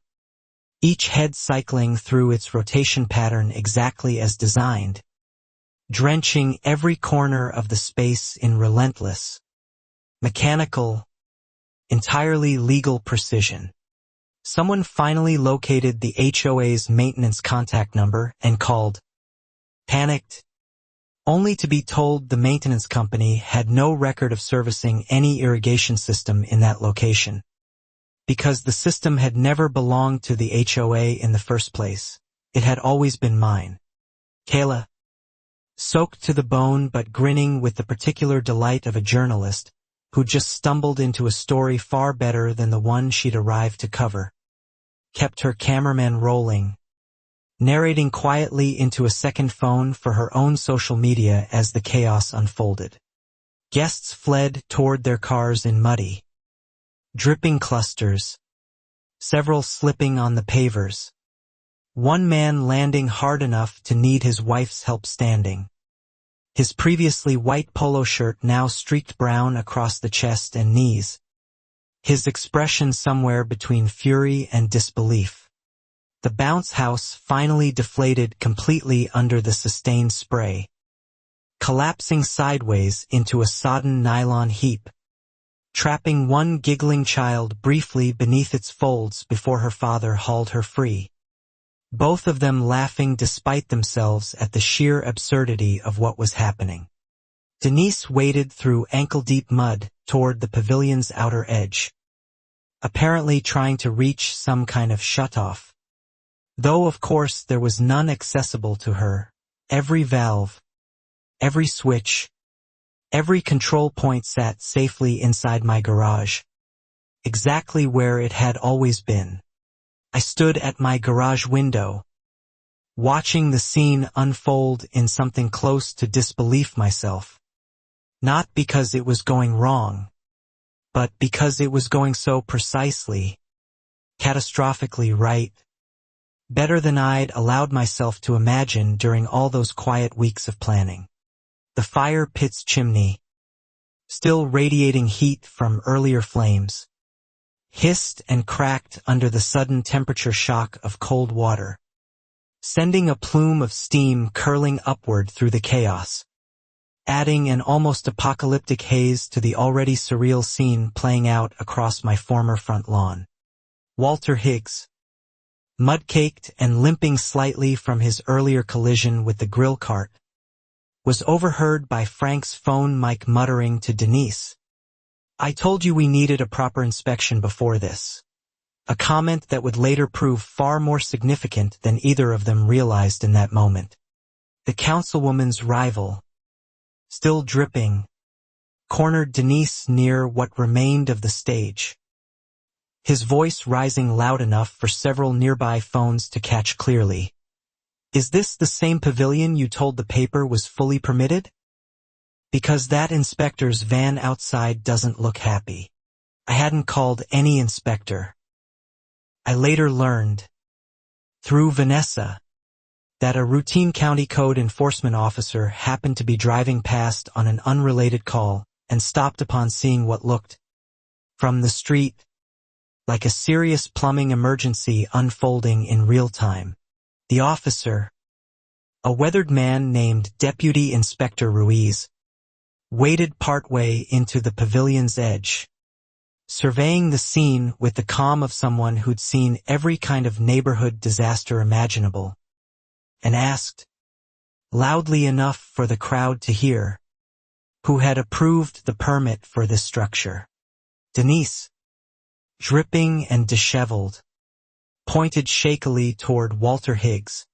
each head cycling through its rotation pattern exactly as designed, drenching every corner of the space in relentless, mechanical, entirely legal precision. Someone finally located the HOA's maintenance contact number and called. Panicked, only to be told the maintenance company had no record of servicing any irrigation system in that location. Because the system had never belonged to the HOA in the first place, it had always been mine. Kayla, soaked to the bone but grinning with the particular delight of a journalist who just stumbled into a story far better than the one she'd arrived to cover, kept her cameraman rolling, narrating quietly into a second phone for her own social media as the chaos unfolded. Guests fled toward their cars in muddy, dripping clusters, several slipping on the pavers. One man landing hard enough to need his wife's help standing. His previously white polo shirt now streaked brown across the chest and knees. His expression somewhere between fury and disbelief. The bounce house finally deflated completely under the sustained spray, collapsing sideways into a sodden nylon heap, trapping one giggling child briefly beneath its folds before her father hauled her free. Both of them laughing despite themselves at the sheer absurdity of what was happening. Denise waded through ankle-deep mud toward the pavilion's outer edge, apparently trying to reach some kind of shutoff. Though of course there was none accessible to her. Every valve, every switch, every control point sat safely inside my garage, exactly where it had always been. I stood at my garage window, watching the scene unfold in something close to disbelief myself. Not because it was going wrong, but because it was going so precisely, catastrophically right. Better than I'd allowed myself to imagine during all those quiet weeks of planning. The fire pit's chimney, still radiating heat from earlier flames, hissed and cracked under the sudden temperature shock of cold water, sending a plume of steam curling upward through the chaos, adding an almost apocalyptic haze to the already surreal scene playing out across my former front lawn. Walter Higgs, mud-caked and limping slightly from his earlier collision with the grill cart, was overheard by Frank's phone mic muttering to Denise, "I told you we needed a proper inspection before this." A comment that would later prove far more significant than either of them realized in that moment. The councilwoman's rival, still dripping, cornered Denise near what remained of the stage, his voice rising loud enough for several nearby phones to catch clearly. "Is this the same pavilion you told the paper was fully permitted? Because that inspector's van outside doesn't look happy." I hadn't called any inspector. I later learned, through Vanessa, that a routine county code enforcement officer happened to be driving past on an unrelated call and stopped upon seeing what looked, from the street, like a serious plumbing emergency unfolding in real time. The officer, a weathered man named Deputy Inspector Ruiz, waded partway into the pavilion's edge, surveying the scene with the calm of someone who'd seen every kind of neighborhood disaster imaginable, and asked, loudly enough for the crowd to hear, who had approved the permit for this structure. Denise, dripping and disheveled, pointed shakily toward Walter Higgs,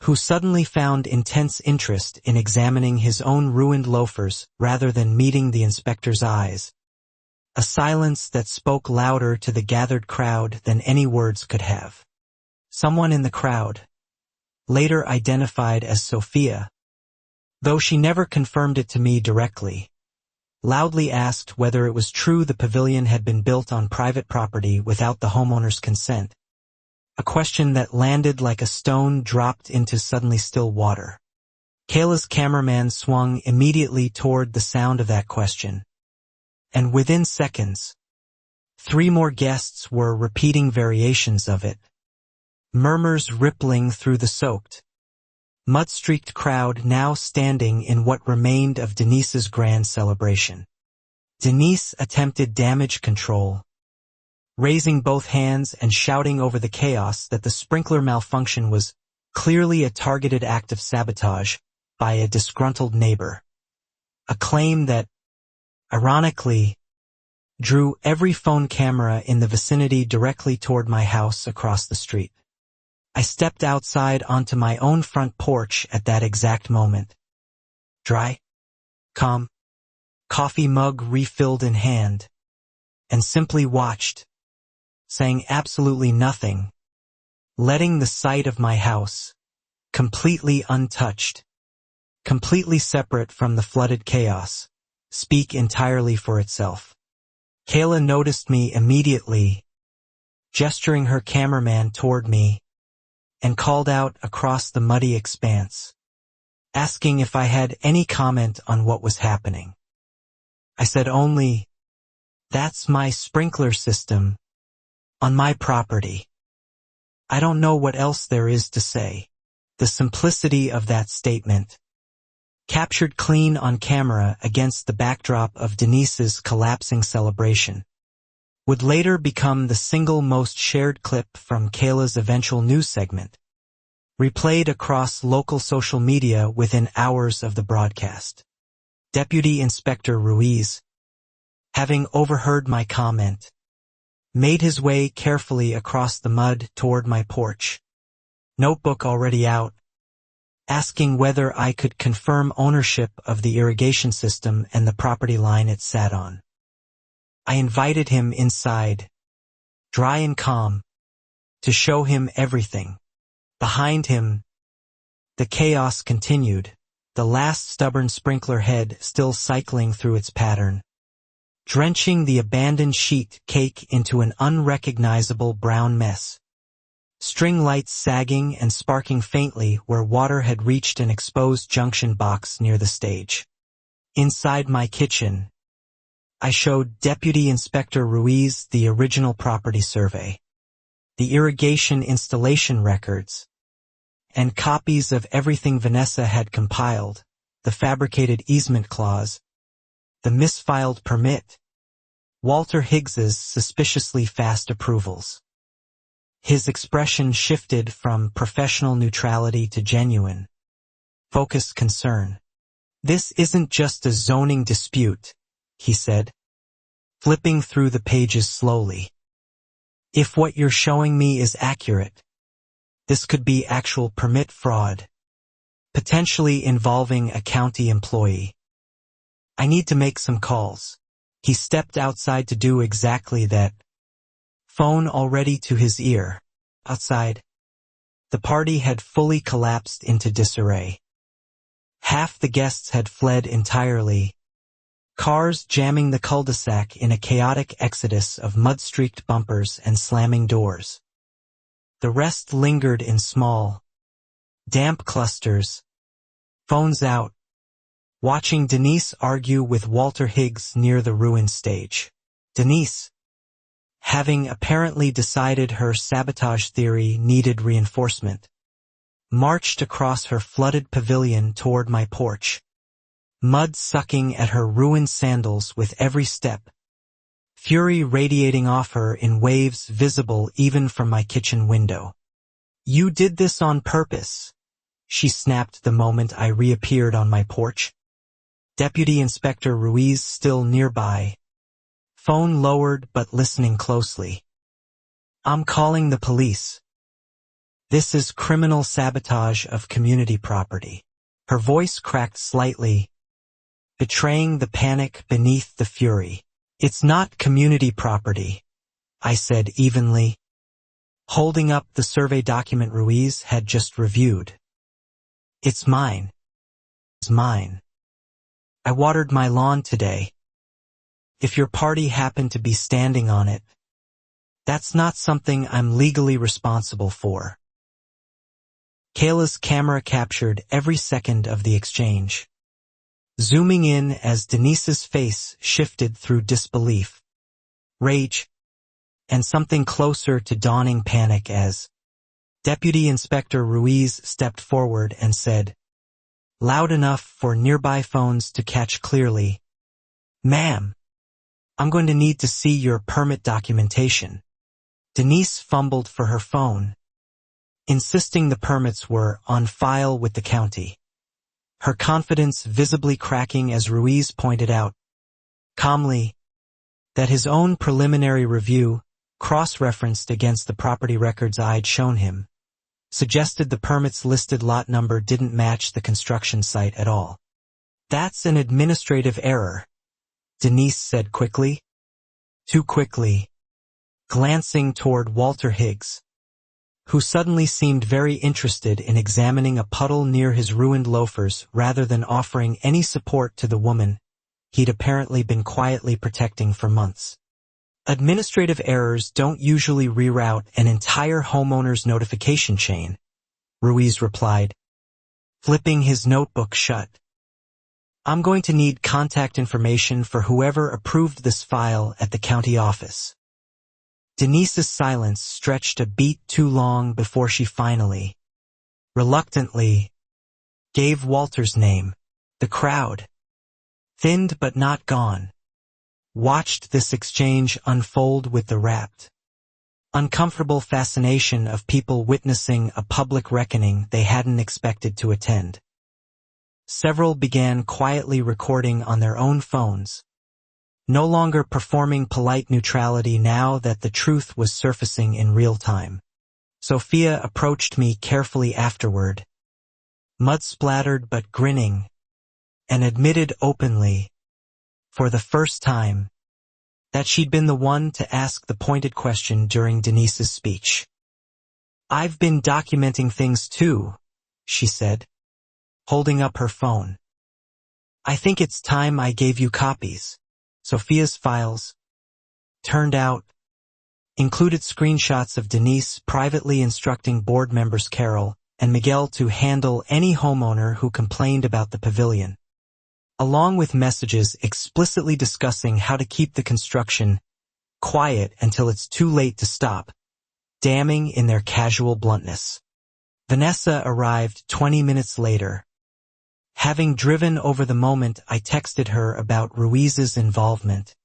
who suddenly found intense interest in examining his own ruined loafers rather than meeting the inspector's eyes. A silence that spoke louder to the gathered crowd than any words could have. Someone in the crowd, later identified as Sophia, though she never confirmed it to me directly, loudly asked whether it was true the pavilion had been built on private property without the homeowner's consent. A question that landed like a stone dropped into suddenly still water. Kayla's cameraman swung immediately toward the sound of that question, and within seconds, 3 more guests were repeating variations of it, murmurs rippling through the soaked, mud-streaked crowd now standing in what remained of Denise's grand celebration. Denise attempted damage control, raising both hands and shouting over the chaos that the sprinkler malfunction was clearly a targeted act of sabotage, by a disgruntled neighbor. A claim that, ironically, drew every phone camera in the vicinity directly toward my house across the street. I stepped outside onto my own front porch at that exact moment. Dry, calm, coffee mug refilled in hand, and simply watched, saying absolutely nothing, letting the sight of my house, completely untouched, completely separate from the flooded chaos, speak entirely for itself. Kayla noticed me immediately, gesturing her cameraman toward me, and called out across the muddy expanse, asking if I had any comment on what was happening. I said only, "That's my sprinkler system, on my property." I don't know what else there is to say. The simplicity of that statement, captured clean on camera against the backdrop of Denise's collapsing celebration, would later become the single most shared clip from Kayla's eventual news segment, replayed across local social media within hours of the broadcast. Deputy Inspector Ruiz, having overheard my comment, made his way carefully across the mud toward my porch, notebook already out, asking whether I could confirm ownership of the irrigation system and the property line it sat on. I invited him inside, dry and calm, to show him everything. Behind him, the chaos continued, the last stubborn sprinkler head still cycling through its pattern, drenching the abandoned sheet cake into an unrecognizable brown mess. String lights sagging and sparking faintly where water had reached an exposed junction box near the stage. Inside my kitchen, I showed Deputy Inspector Ruiz the original property survey, the irrigation installation records, and copies of everything Vanessa had compiled, the fabricated easement clause, the misfiled permit, Walter Higgs's suspiciously fast approvals. His expression shifted from professional neutrality to genuine, focused concern. "This isn't just a zoning dispute," he said, flipping through the pages slowly. "If what you're showing me is accurate, this could be actual permit fraud, potentially involving a county employee. I need to make some calls." He stepped outside to do exactly that, phone already to his ear. Outside, the party had fully collapsed into disarray. Half the guests had fled entirely, cars jamming the cul-de-sac in a chaotic exodus of mud-streaked bumpers and slamming doors. The rest lingered in small, damp clusters, phones out, watching Denise argue with Walter Higgs near the ruined stage. Denise, having apparently decided her sabotage theory needed reinforcement, marched across her flooded pavilion toward my porch, mud sucking at her ruined sandals with every step, fury radiating off her in waves visible even from my kitchen window. "You did this on purpose," she snapped the moment I reappeared on my porch. Deputy Inspector Ruiz still nearby, phone lowered but listening closely. "I'm calling the police. This is criminal sabotage of community property." Her voice cracked slightly, betraying the panic beneath the fury. "It's not community property," I said evenly, holding up the survey document Ruiz had just reviewed. "It's mine. It's mine. I watered my lawn today. If your party happened to be standing on it, that's not something I'm legally responsible for." Kayla's camera captured every second of the exchange, zooming in as Denise's face shifted through disbelief, rage, and something closer to dawning panic as Deputy Inspector Ruiz stepped forward and said, loud enough for nearby phones to catch clearly, "Ma'am, I'm going to need to see your permit documentation." Denise fumbled for her phone, insisting the permits were on file with the county. her confidence visibly cracking as Ruiz pointed out, calmly, that his own preliminary review, cross-referenced against the property records I'd shown him, suggested the permit's listed lot number didn't match the construction site at all. "That's an administrative error," Denise said quickly. Too quickly, glancing toward Walter Higgs, who suddenly seemed very interested in examining a puddle near his ruined loafers rather than offering any support to the woman he'd apparently been quietly protecting for months. "Administrative errors don't usually reroute an entire homeowner's notification chain," Ruiz replied, flipping his notebook shut. "I'm going to need contact information for whoever approved this file at the county office." Denise's silence stretched a beat too long before she finally, reluctantly, gave Walter's name. The crowd, thinned but not gone, watched this exchange unfold with the rapt, uncomfortable fascination of people witnessing a public reckoning they hadn't expected to attend. Several began quietly recording on their own phones, no longer performing polite neutrality now that the truth was surfacing in real time. Sophia approached me carefully afterward, mud-splattered but grinning, and admitted openly, for the first time, that she'd been the one to ask the pointed question during Denise's speech. "I've been documenting things too," she said, holding up her phone. "I think it's time I gave you copies." Sophia's files, turned out, included screenshots of Denise privately instructing board members Carol and Miguel to handle any homeowner who complained about the pavilion, along with messages explicitly discussing how to keep the construction quiet until it's too late to stop, damning in their casual bluntness. Vanessa arrived 20 minutes later. Having driven over the moment, I texted her about Ruiz's involvement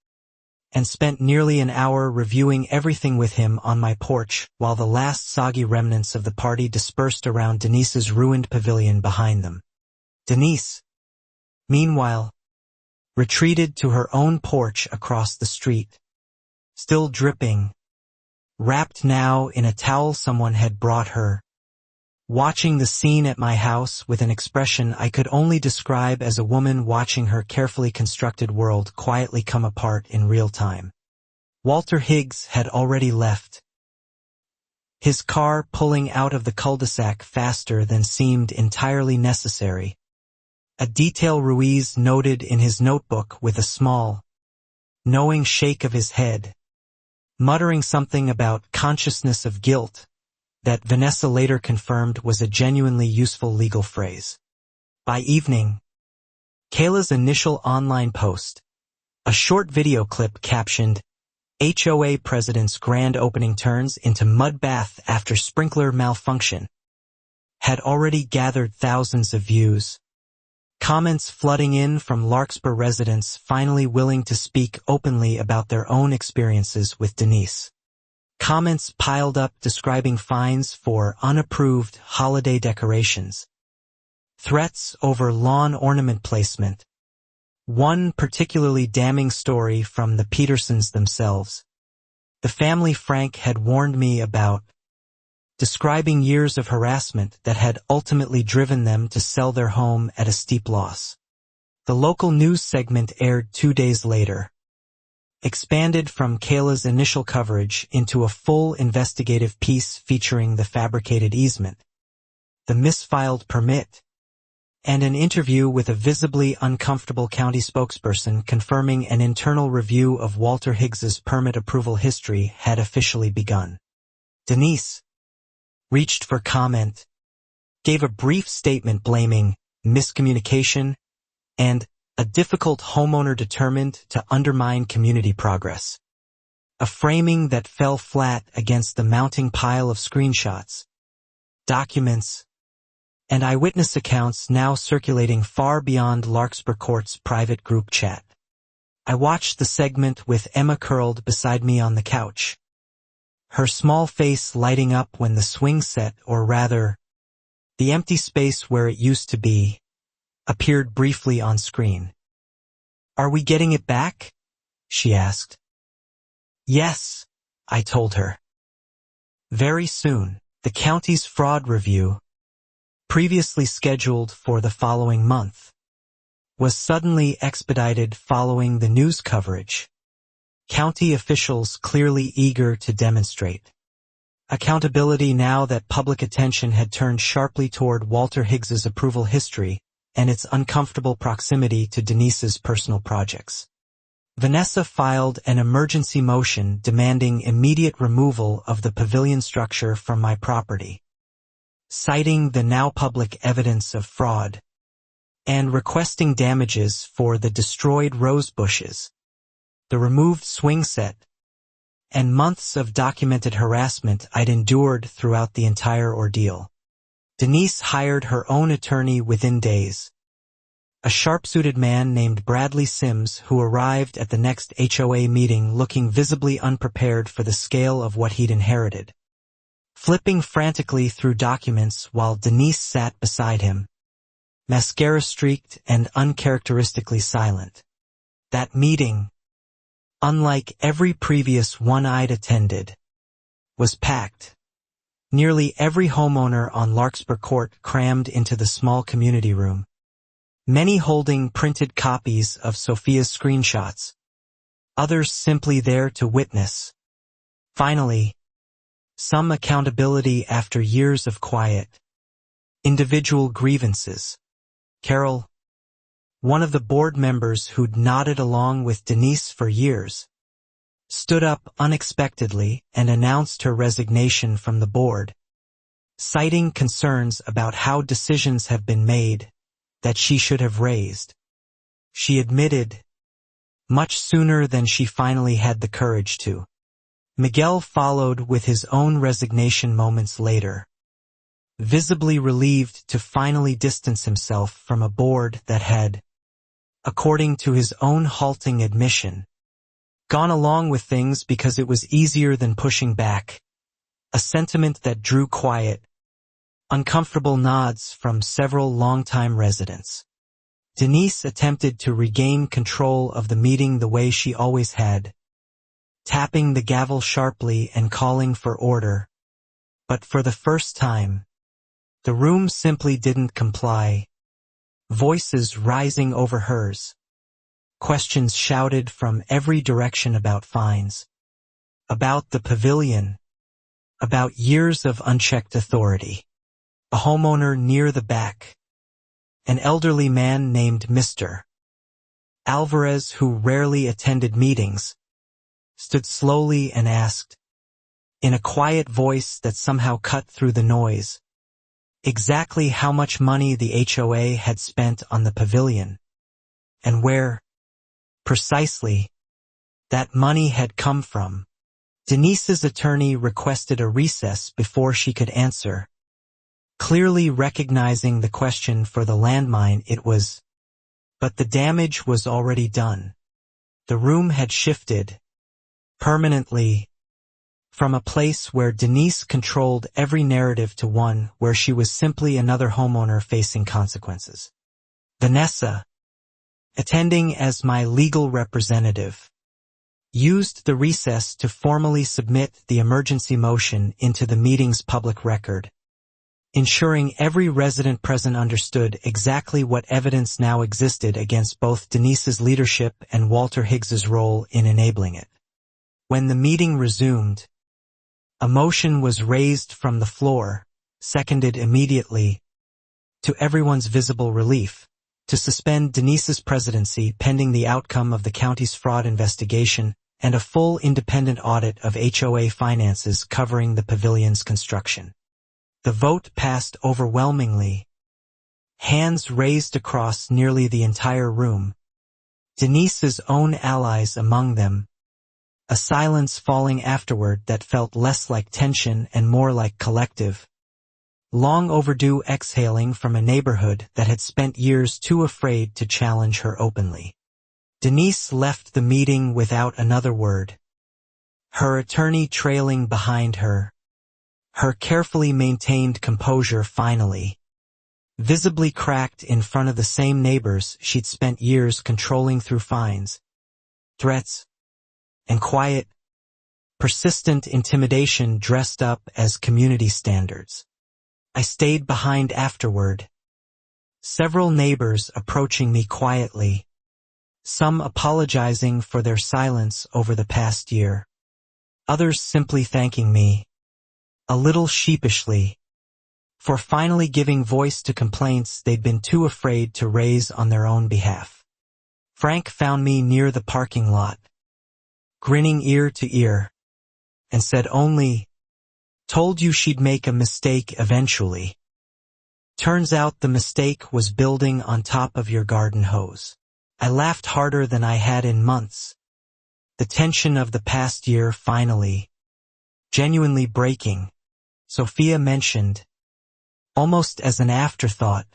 and spent nearly an hour reviewing everything with him on my porch while the last soggy remnants of the party dispersed around Denise's ruined pavilion behind them. Denise, meanwhile, retreated to her own porch across the street, still dripping, wrapped now in a towel someone had brought her, watching the scene at my house with an expression I could only describe as a woman watching her carefully constructed world quietly come apart in real time. Walter Higgs had already left, his car pulling out of the cul-de-sac faster than seemed entirely necessary, a detail Ruiz noted in his notebook with a small, knowing shake of his head, muttering something about consciousness of guilt that Vanessa later confirmed was a genuinely useful legal phrase. By evening, Kayla's initial online post, a short video clip captioned, "HOA President's Grand Opening Turns into Mud Bath After Sprinkler Malfunction," had already gathered thousands of views, comments flooding in from Larkspur residents finally willing to speak openly about their own experiences with Denise. Comments piled up describing fines for unapproved holiday decorations, threats over lawn ornament placement, one particularly damning story from the Petersons themselves, the family Frank had warned me about, describing years of harassment that had ultimately driven them to sell their home at a steep loss. The local news segment aired 2 days later, expanded from Kayla's initial coverage into a full investigative piece featuring the fabricated easement, the misfiled permit, and an interview with a visibly uncomfortable county spokesperson confirming an internal review of Walter Higgs's permit approval history had officially begun. Denise reached for comment, gave a brief statement blaming miscommunication and a difficult homeowner determined to undermine community progress. A framing that fell flat against the mounting pile of screenshots, documents, and eyewitness accounts now circulating far beyond Larkspur Court's private group chat. I watched the segment with Emma curled beside me on the couch, her small face lighting up when the swing set, or rather, the empty space where it used to be, appeared briefly on screen. "Are we getting it back?" she asked. "Yes," I told her. Very soon, the county's fraud review, previously scheduled for the following month, was suddenly expedited following the news coverage. County officials clearly eager to demonstrate accountability now that public attention had turned sharply toward Walter Higgs's approval history and its uncomfortable proximity to Denise's personal projects. Vanessa filed an emergency motion demanding immediate removal of the Pavilion structure from my property, citing the now public evidence of fraud, and requesting damages for the destroyed rose bushes, the removed swing set, and months of documented harassment I'd endured throughout the entire ordeal. Denise hired her own attorney within days, a sharp-suited man named Bradley Sims who arrived at the next HOA meeting looking visibly unprepared for the scale of what he'd inherited. Flipping frantically through documents while Denise sat beside him, mascara-streaked and uncharacteristically silent. That meeting, unlike every previous one I'd attended, was packed. Nearly every homeowner on Larkspur Court crammed into the small community room, many holding printed copies of Sophia's screenshots, others simply there to witness. Finally, some accountability after years of quiet. Individual grievances. Carol, one of the board members who'd nodded along with Denise for years, stood up unexpectedly and announced her resignation from the board, citing concerns about how decisions have been made that she should have raised. She admitted, much sooner than she finally had the courage to. Miguel followed with his own resignation moments later, visibly relieved to finally distance himself from a board that had, according to his own halting admission, gone along with things because it was easier than pushing back, a sentiment that drew quiet, uncomfortable nods from several longtime residents. Denise attempted to regain control of the meeting the way she always had, tapping the gavel sharply and calling for order. But for the first time, the room simply didn't comply. Voices rising over hers. Questions shouted from every direction about fines, about the pavilion, about years of unchecked authority. A homeowner near the back, an elderly man named Mr. Alvarez who rarely attended meetings, stood slowly and asked, in a quiet voice that somehow cut through the noise, exactly how much money the HOA had spent on the pavilion, and where, precisely, that money had come from. Denise's attorney requested a recess before she could answer, clearly recognizing the question for the landmine it was. But the damage was already done. The room had shifted, permanently, from a place where Denise controlled every narrative to one where she was simply another homeowner facing consequences. Vanessa, attending as my legal representative, used the recess to formally submit the emergency motion into the meeting's public record, ensuring every resident present understood exactly what evidence now existed against both Denise's leadership and Walter Higgs's role in enabling it. When the meeting resumed, a motion was raised from the floor, seconded immediately, to everyone's visible relief, to suspend Denise's presidency pending the outcome of the county's fraud investigation and a full independent audit of HOA finances covering the pavilion's construction. The vote passed overwhelmingly, hands raised across nearly the entire room, Denise's own allies among them, a silence falling afterward that felt less like tension and more like collective, long overdue exhaling from a neighborhood that had spent years too afraid to challenge her openly. Denise left the meeting without another word, her attorney trailing behind her, her carefully maintained composure finally visibly cracked in front of the same neighbors she'd spent years controlling through fines, threats, and quiet, persistent intimidation dressed up as community standards. I stayed behind afterward, several neighbors approaching me quietly, some apologizing for their silence over the past year, others simply thanking me, a little sheepishly, for finally giving voice to complaints they'd been too afraid to raise on their own behalf. Frank found me near the parking lot, grinning ear to ear, and said only, "Told you she'd make a mistake eventually. Turns out the mistake was building on top of your garden hose." I laughed harder than I had in months, the tension of the past year finally, genuinely breaking. Sophia mentioned, almost as an afterthought,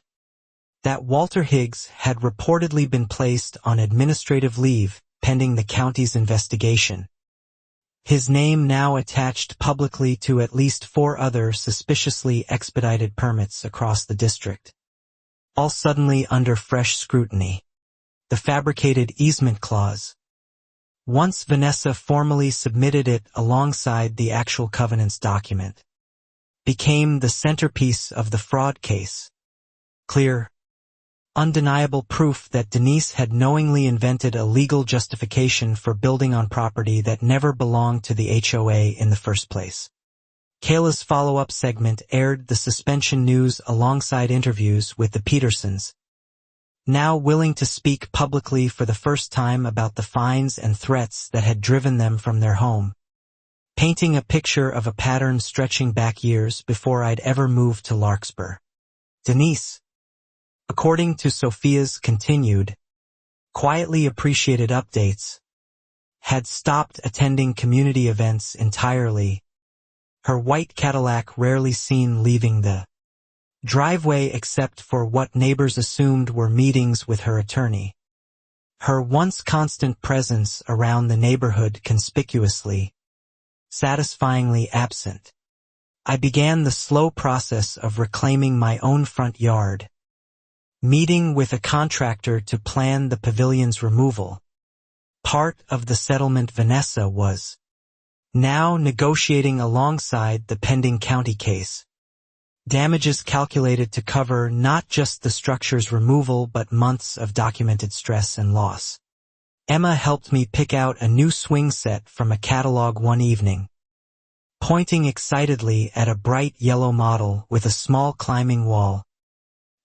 that Walter Higgs had reportedly been placed on administrative leave pending the county's investigation. His name now attached publicly to at least 4 other suspiciously expedited permits across the district, all suddenly under fresh scrutiny. The fabricated easement clause, once Vanessa formally submitted it alongside the actual covenants document, became the centerpiece of the fraud case. Clear, undeniable proof that Denise had knowingly invented a legal justification for building on property that never belonged to the HOA in the first place. Kayla's follow-up segment aired the suspension news alongside interviews with the Petersons, now willing to speak publicly for the first time about the fines and threats that had driven them from their home, painting a picture of a pattern stretching back years before I'd ever moved to Larkspur. Denise, according to Sophia's continued, quietly appreciated updates, had stopped attending community events entirely, her white Cadillac rarely seen leaving the driveway except for what neighbors assumed were meetings with her attorney. Her once constant presence around the neighborhood conspicuously, satisfyingly absent. I began the slow process of reclaiming my own front yard, meeting with a contractor to plan the pavilion's removal. Part of the settlement Vanessa was now negotiating alongside the pending county case. Damages calculated to cover not just the structure's removal but months of documented stress and loss. Emma helped me pick out a new swing set from a catalog one evening, pointing excitedly at a bright yellow model with a small climbing wall.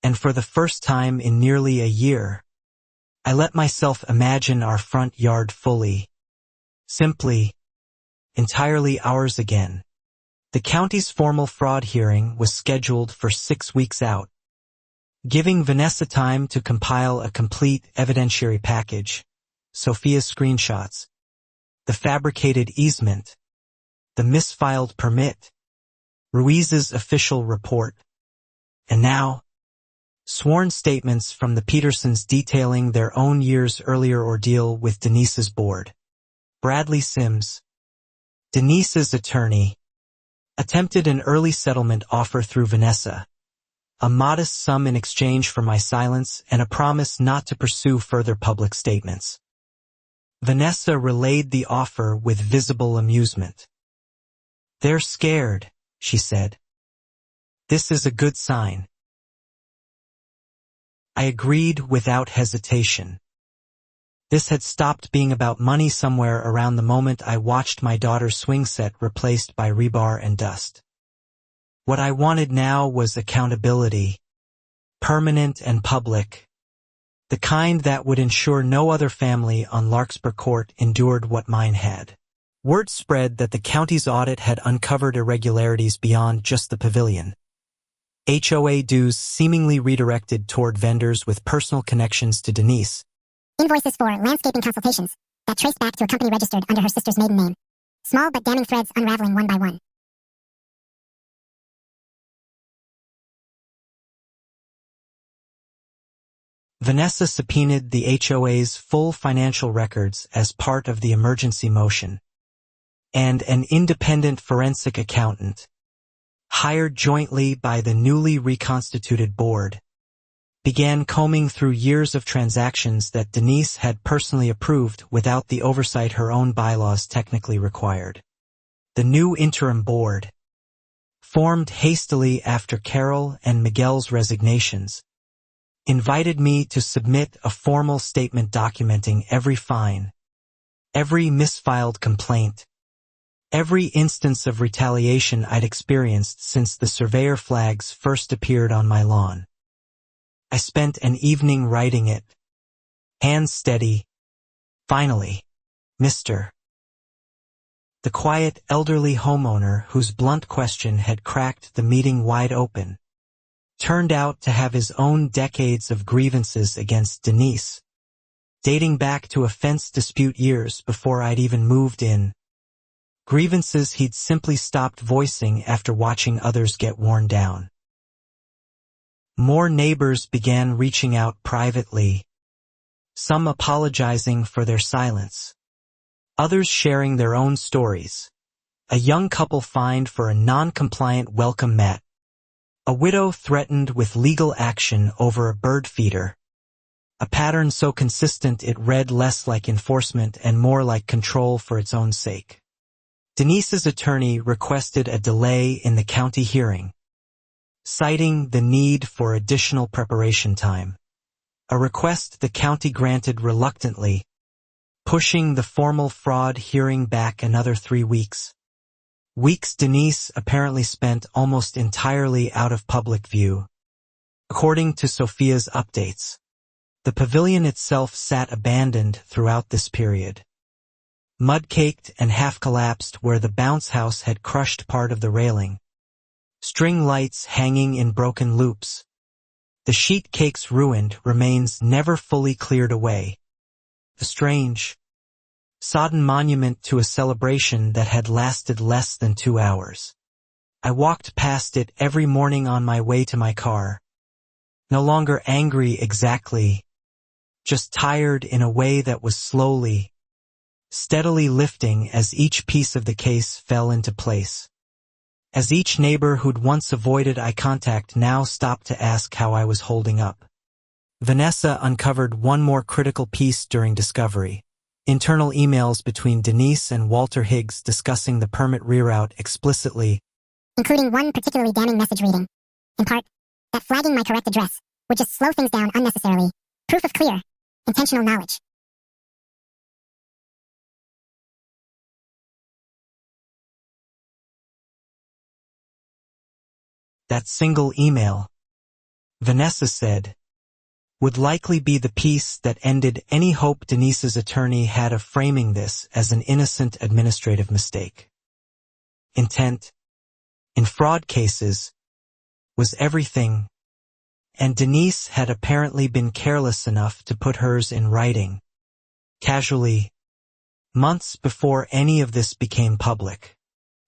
And for the first time in nearly a year, I let myself imagine our front yard fully, simply, entirely ours again. The county's formal fraud hearing was scheduled for 6 weeks out, giving Vanessa time to compile a complete evidentiary package, Sophia's screenshots, the fabricated easement, the misfiled permit, Ruiz's official report, and now, sworn statements from the Petersons detailing their own years earlier ordeal with Denise's board. Bradley Sims, Denise's attorney, attempted an early settlement offer through Vanessa, a modest sum in exchange for my silence and a promise not to pursue further public statements. Vanessa relayed the offer with visible amusement. "They're scared," she said. "This is a good sign." I agreed without hesitation. This had stopped being about money somewhere around the moment I watched my daughter's swing set replaced by rebar and dust. What I wanted now was accountability, permanent and public, the kind that would ensure no other family on Larkspur Court endured what mine had. Word spread that the county's audit had uncovered irregularities beyond just the pavilion. HOA dues seemingly redirected toward vendors with personal connections to Denise. Invoices for landscaping consultations that trace back to a company registered under her sister's maiden name. Small but damning threads unraveling one by one. Vanessa subpoenaed the HOA's full financial records as part of the emergency motion, and an independent forensic accountant, hired jointly by the newly reconstituted board, began combing through years of transactions that Denise had personally approved without the oversight her own bylaws technically required. The new interim board, formed hastily after Carol and Miguel's resignations, invited me to submit a formal statement documenting every fine, every misfiled complaint, every instance of retaliation I'd experienced since the surveyor flags first appeared on my lawn. I spent an evening writing it, hands steady. Finally, Mr. The quiet, elderly homeowner whose blunt question had cracked the meeting wide open, turned out to have his own decades of grievances against Denise, dating back to a fence dispute years before I'd even moved in. Grievances he'd simply stopped voicing after watching others get worn down. More neighbors began reaching out privately, some apologizing for their silence, others sharing their own stories. A young couple fined for a non-compliant welcome mat, a widow threatened with legal action over a bird feeder, a pattern so consistent it read less like enforcement and more like control for its own sake. Denise's attorney requested a delay in the county hearing, citing the need for additional preparation time, a request the county granted reluctantly, pushing the formal fraud hearing back another 3 weeks. Weeks Denise apparently spent almost entirely out of public view. According to Sophia's updates, the pavilion itself sat abandoned throughout this period, mud-caked and half-collapsed where the bounce house had crushed part of the railing, string lights hanging in broken loops. The sheet cake's ruined remains never fully cleared away, a strange, sodden monument to a celebration that had lasted less than 2 hours. I walked past it every morning on my way to my car, no longer angry exactly, just tired in a way that was slowly, steadily lifting as each piece of the case fell into place. As each neighbor who'd once avoided eye contact now stopped to ask how I was holding up. Vanessa uncovered one more critical piece during discovery: internal emails between Denise and Walter Higgs discussing the permit reroute explicitly, including one particularly damning message reading, in part, that flagging my correct address would just slow things down unnecessarily. Proof of clear, intentional knowledge. That single email, Vanessa said, would likely be the piece that ended any hope Denise's attorney had of framing this as an innocent administrative mistake. Intent, in fraud cases, was everything, and Denise had apparently been careless enough to put hers in writing, casually, months before any of this became public.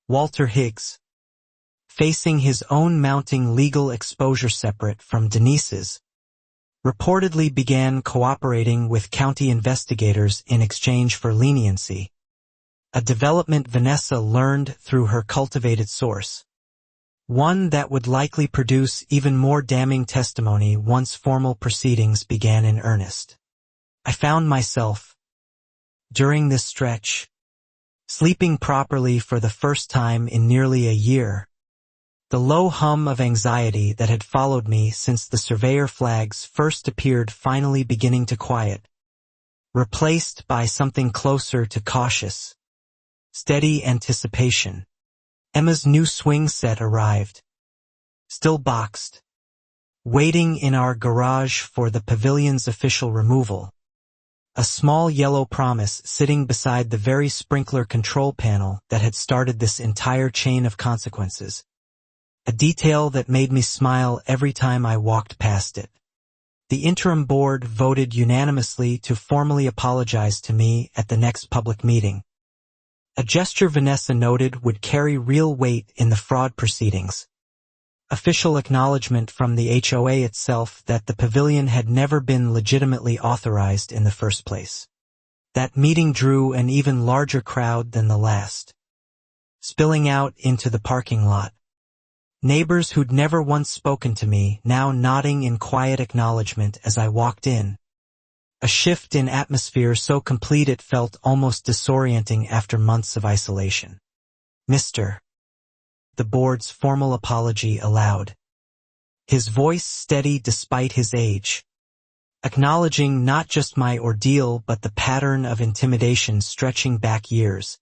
Walter Higgs, facing his own mounting legal exposure separate from Denise's, reportedly began cooperating with county investigators in exchange for leniency, a development Vanessa learned through her cultivated source, one that would likely produce even more damning testimony once formal proceedings began in earnest. I found myself, during this stretch, sleeping properly for the first time in nearly a year. The low hum of anxiety that had followed me since the surveyor flags first appeared finally beginning to quiet, replaced by something closer to cautious, steady anticipation. Emma's new swing set arrived, still boxed, waiting in our garage for the pavilion's official removal. A small yellow promise sitting beside the very sprinkler control panel that had started this entire chain of consequences. A detail that made me smile every time I walked past it. The interim board voted unanimously to formally apologize to me at the next public meeting. A gesture Vanessa noted would carry real weight in the fraud proceedings. Official acknowledgement from the HOA itself that the pavilion had never been legitimately authorized in the first place. That meeting drew an even larger crowd than the last, spilling out into the parking lot. Neighbors who'd never once spoken to me, now nodding in quiet acknowledgement as I walked in. A shift in atmosphere so complete it felt almost disorienting after months of isolation. Mr. The board's formal apology aloud. His voice steady despite his age, acknowledging not just my ordeal but the pattern of intimidation stretching back years.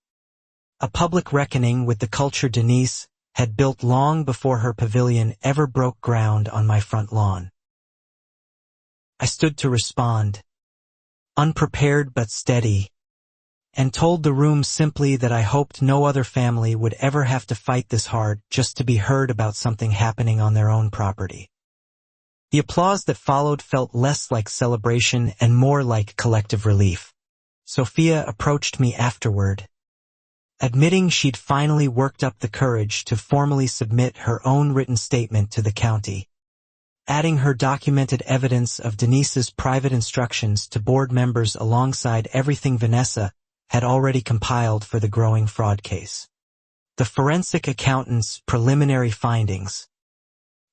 A public reckoning with the culture Denise had built long before her pavilion ever broke ground on my front lawn. I stood to respond, unprepared but steady, and told the room simply that I hoped no other family would ever have to fight this hard just to be heard about something happening on their own property. The applause that followed felt less like celebration and more like collective relief. Sophia approached me afterward, admitting she'd finally worked up the courage to formally submit her own written statement to the county, adding her documented evidence of Denise's private instructions to board members alongside everything Vanessa had already compiled for the growing fraud case. The forensic accountant's preliminary findings,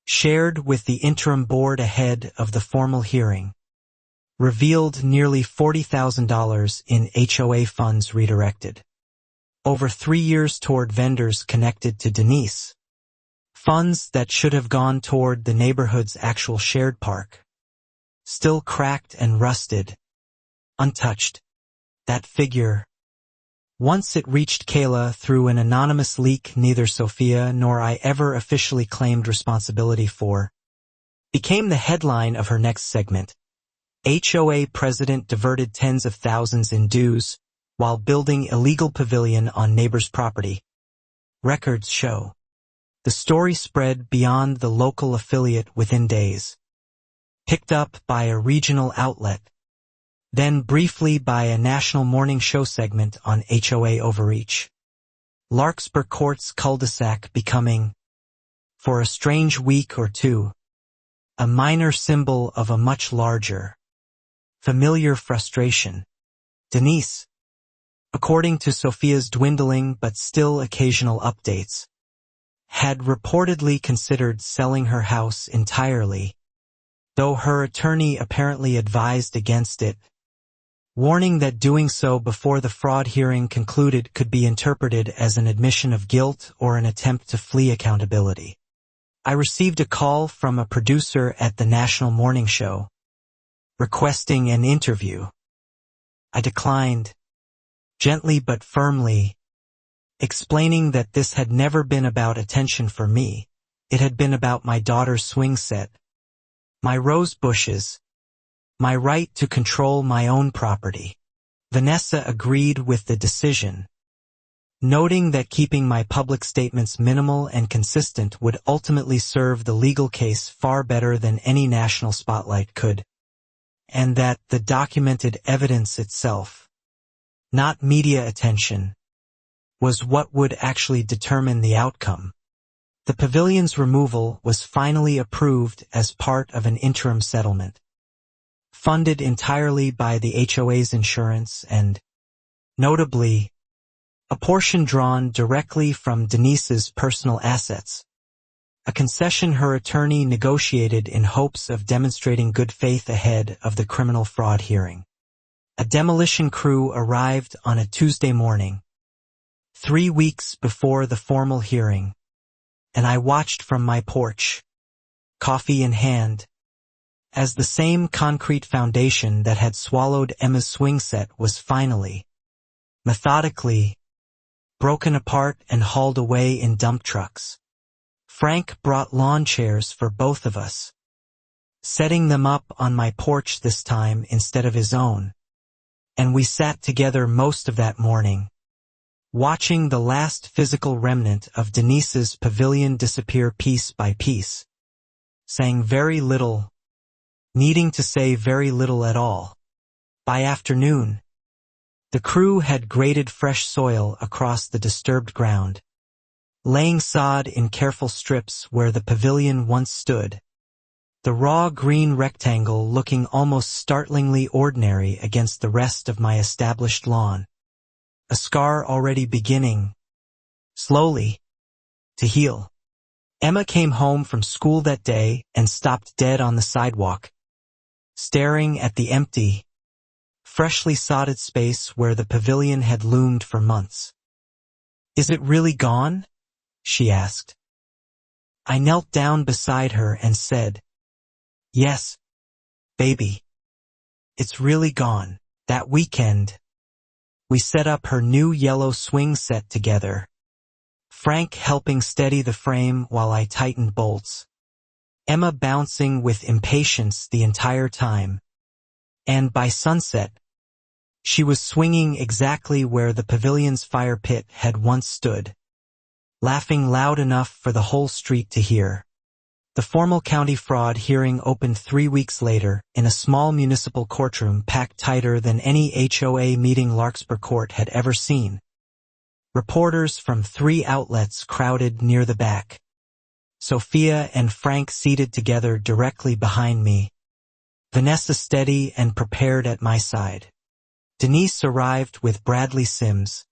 shared with the interim board ahead of the formal hearing, revealed nearly $40,000 in HOA funds redirected. Over 3 years toward vendors connected to Denise. Funds that should have gone toward the neighborhood's actual shared park. Still cracked and rusted. Untouched. That figure, once it reached Kayla through an anonymous leak neither Sophia nor I ever officially claimed responsibility for, became the headline of her next segment. HOA president diverted tens of thousands in dues while building illegal pavilion on neighbor's property. Records show. The story spread beyond the local affiliate within days. Picked up by a regional outlet, then briefly by a national morning show segment on HOA overreach. Larkspur Court's cul-de-sac becoming, for a strange week or two, a minor symbol of a much larger, familiar frustration. Denise, according to Sophia's dwindling but still occasional updates, had reportedly considered selling her house entirely, though her attorney apparently advised against it, warning that doing so before the fraud hearing concluded could be interpreted as an admission of guilt or an attempt to flee accountability. I received a call from a producer at the national morning show, requesting an interview. I declined, gently but firmly, explaining that this had never been about attention for me. It had been about my daughter's swing set, my rose bushes, my right to control my own property. Vanessa agreed with the decision, noting that keeping my public statements minimal and consistent would ultimately serve the legal case far better than any national spotlight could, and that the documented evidence itself, not media attention, was what would actually determine the outcome. The pavilion's removal was finally approved as part of an interim settlement, funded entirely by the HOA's insurance and, notably, a portion drawn directly from Denise's personal assets, a concession her attorney negotiated in hopes of demonstrating good faith ahead of the criminal fraud hearing. A demolition crew arrived on a Tuesday morning, 3 weeks before the formal hearing, and I watched from my porch, coffee in hand, as the same concrete foundation that had swallowed Emma's swing set was finally, methodically, broken apart and hauled away in dump trucks. Frank brought lawn chairs for both of us, setting them up on my porch this time instead of his own, and we sat together most of that morning, watching the last physical remnant of Denise's pavilion disappear piece by piece, saying very little, needing to say very little at all. By afternoon, the crew had graded fresh soil across the disturbed ground, laying sod in careful strips where the pavilion once stood, the raw green rectangle looking almost startlingly ordinary against the rest of my established lawn, a scar already beginning, slowly, to heal. Emma came home from school that day and stopped dead on the sidewalk, staring at the empty, freshly sodded space where the pavilion had loomed for months. "Is it really gone?" she asked. I knelt down beside her and said, "Yes, baby. It's really gone." That weekend, we set up her new yellow swing set together, Frank helping steady the frame while I tightened bolts, Emma bouncing with impatience the entire time. And by sunset, she was swinging exactly where the pavilion's fire pit had once stood, laughing loud enough for the whole street to hear. The formal county fraud hearing opened 3 weeks later in a small municipal courtroom packed tighter than any HOA meeting Larkspur Court had ever seen. Reporters from 3 outlets crowded near the back. Sophia and Frank seated together directly behind me. Vanessa steady and prepared at my side. Denise arrived with Bradley Sims,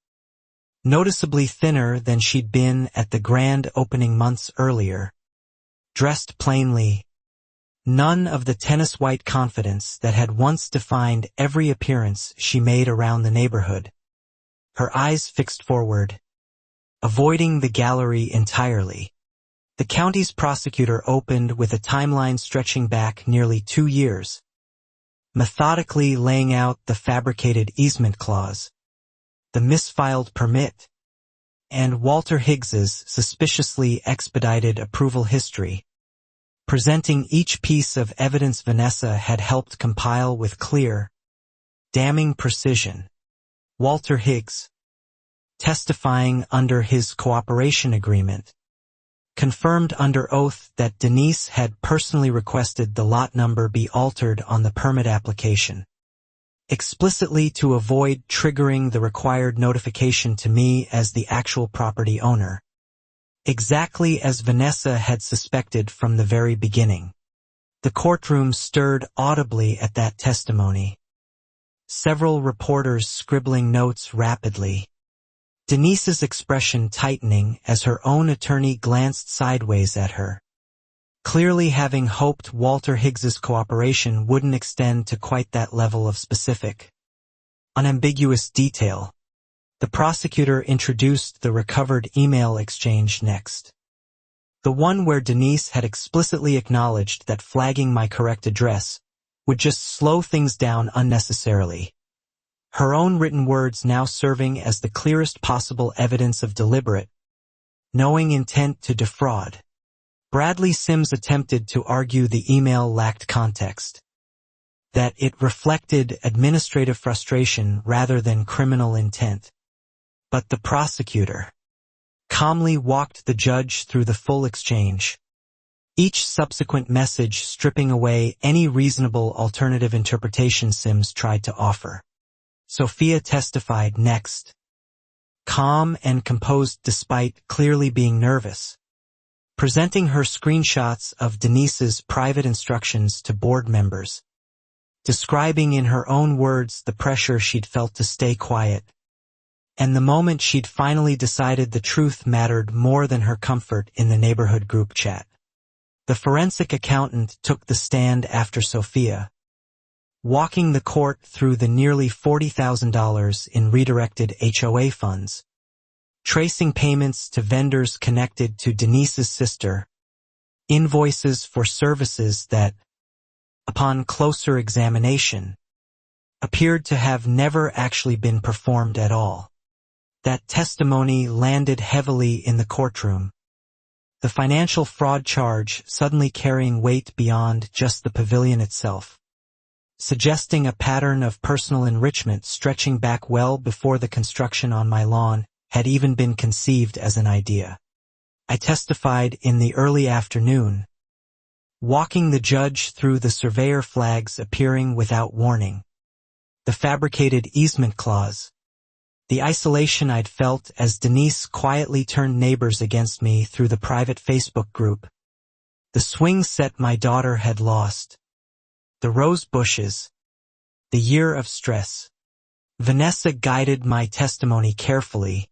noticeably thinner than she'd been at the grand opening months earlier. Dressed plainly, none of the tennis-white confidence that had once defined every appearance she made around the neighborhood. Her eyes fixed forward, avoiding the gallery entirely. The county's prosecutor opened with a timeline stretching back nearly 2 years, methodically laying out the fabricated easement clause, the misfiled permit, and Walter Higgs's suspiciously expedited approval history, presenting each piece of evidence Vanessa had helped compile with clear, damning precision. Walter Higgs, testifying under his cooperation agreement, confirmed under oath that Denise had personally requested the lot number be altered on the permit application, explicitly to avoid triggering the required notification to me as the actual property owner. Exactly as Vanessa had suspected from the very beginning. The courtroom stirred audibly at that testimony, several reporters scribbling notes rapidly, Denise's expression tightening as her own attorney glanced sideways at her, clearly having hoped Walter Higgs's cooperation wouldn't extend to quite that level of specific, unambiguous detail. The prosecutor introduced the recovered email exchange next. The one where Denise had explicitly acknowledged that flagging my correct address would just slow things down unnecessarily. Her own written words now serving as the clearest possible evidence of deliberate, knowing intent to defraud. Bradley Sims attempted to argue the email lacked context, that it reflected administrative frustration rather than criminal intent. But the prosecutor calmly walked the judge through the full exchange, each subsequent message stripping away any reasonable alternative interpretation Sims tried to offer. Sophia testified next, calm and composed despite clearly being nervous, presenting her screenshots of Denise's private instructions to board members, describing in her own words the pressure she'd felt to stay quiet, and the moment she'd finally decided the truth mattered more than her comfort in the neighborhood group chat. The forensic accountant took the stand after Sophia, walking the court through the nearly $40,000 in redirected HOA funds, tracing payments to vendors connected to Denise's sister, invoices for services that, upon closer examination, appeared to have never actually been performed at all. That testimony landed heavily in the courtroom, the financial fraud charge suddenly carrying weight beyond just the pavilion itself, suggesting a pattern of personal enrichment stretching back well before the construction on my lawn had even been conceived as an idea. I testified in the early afternoon, walking the judge through the surveyor flags appearing without warning, the fabricated easement clause, the isolation I'd felt as Denise quietly turned neighbors against me through the private Facebook group, the swing set my daughter had lost, the rose bushes, the year of stress. Vanessa guided my testimony carefully,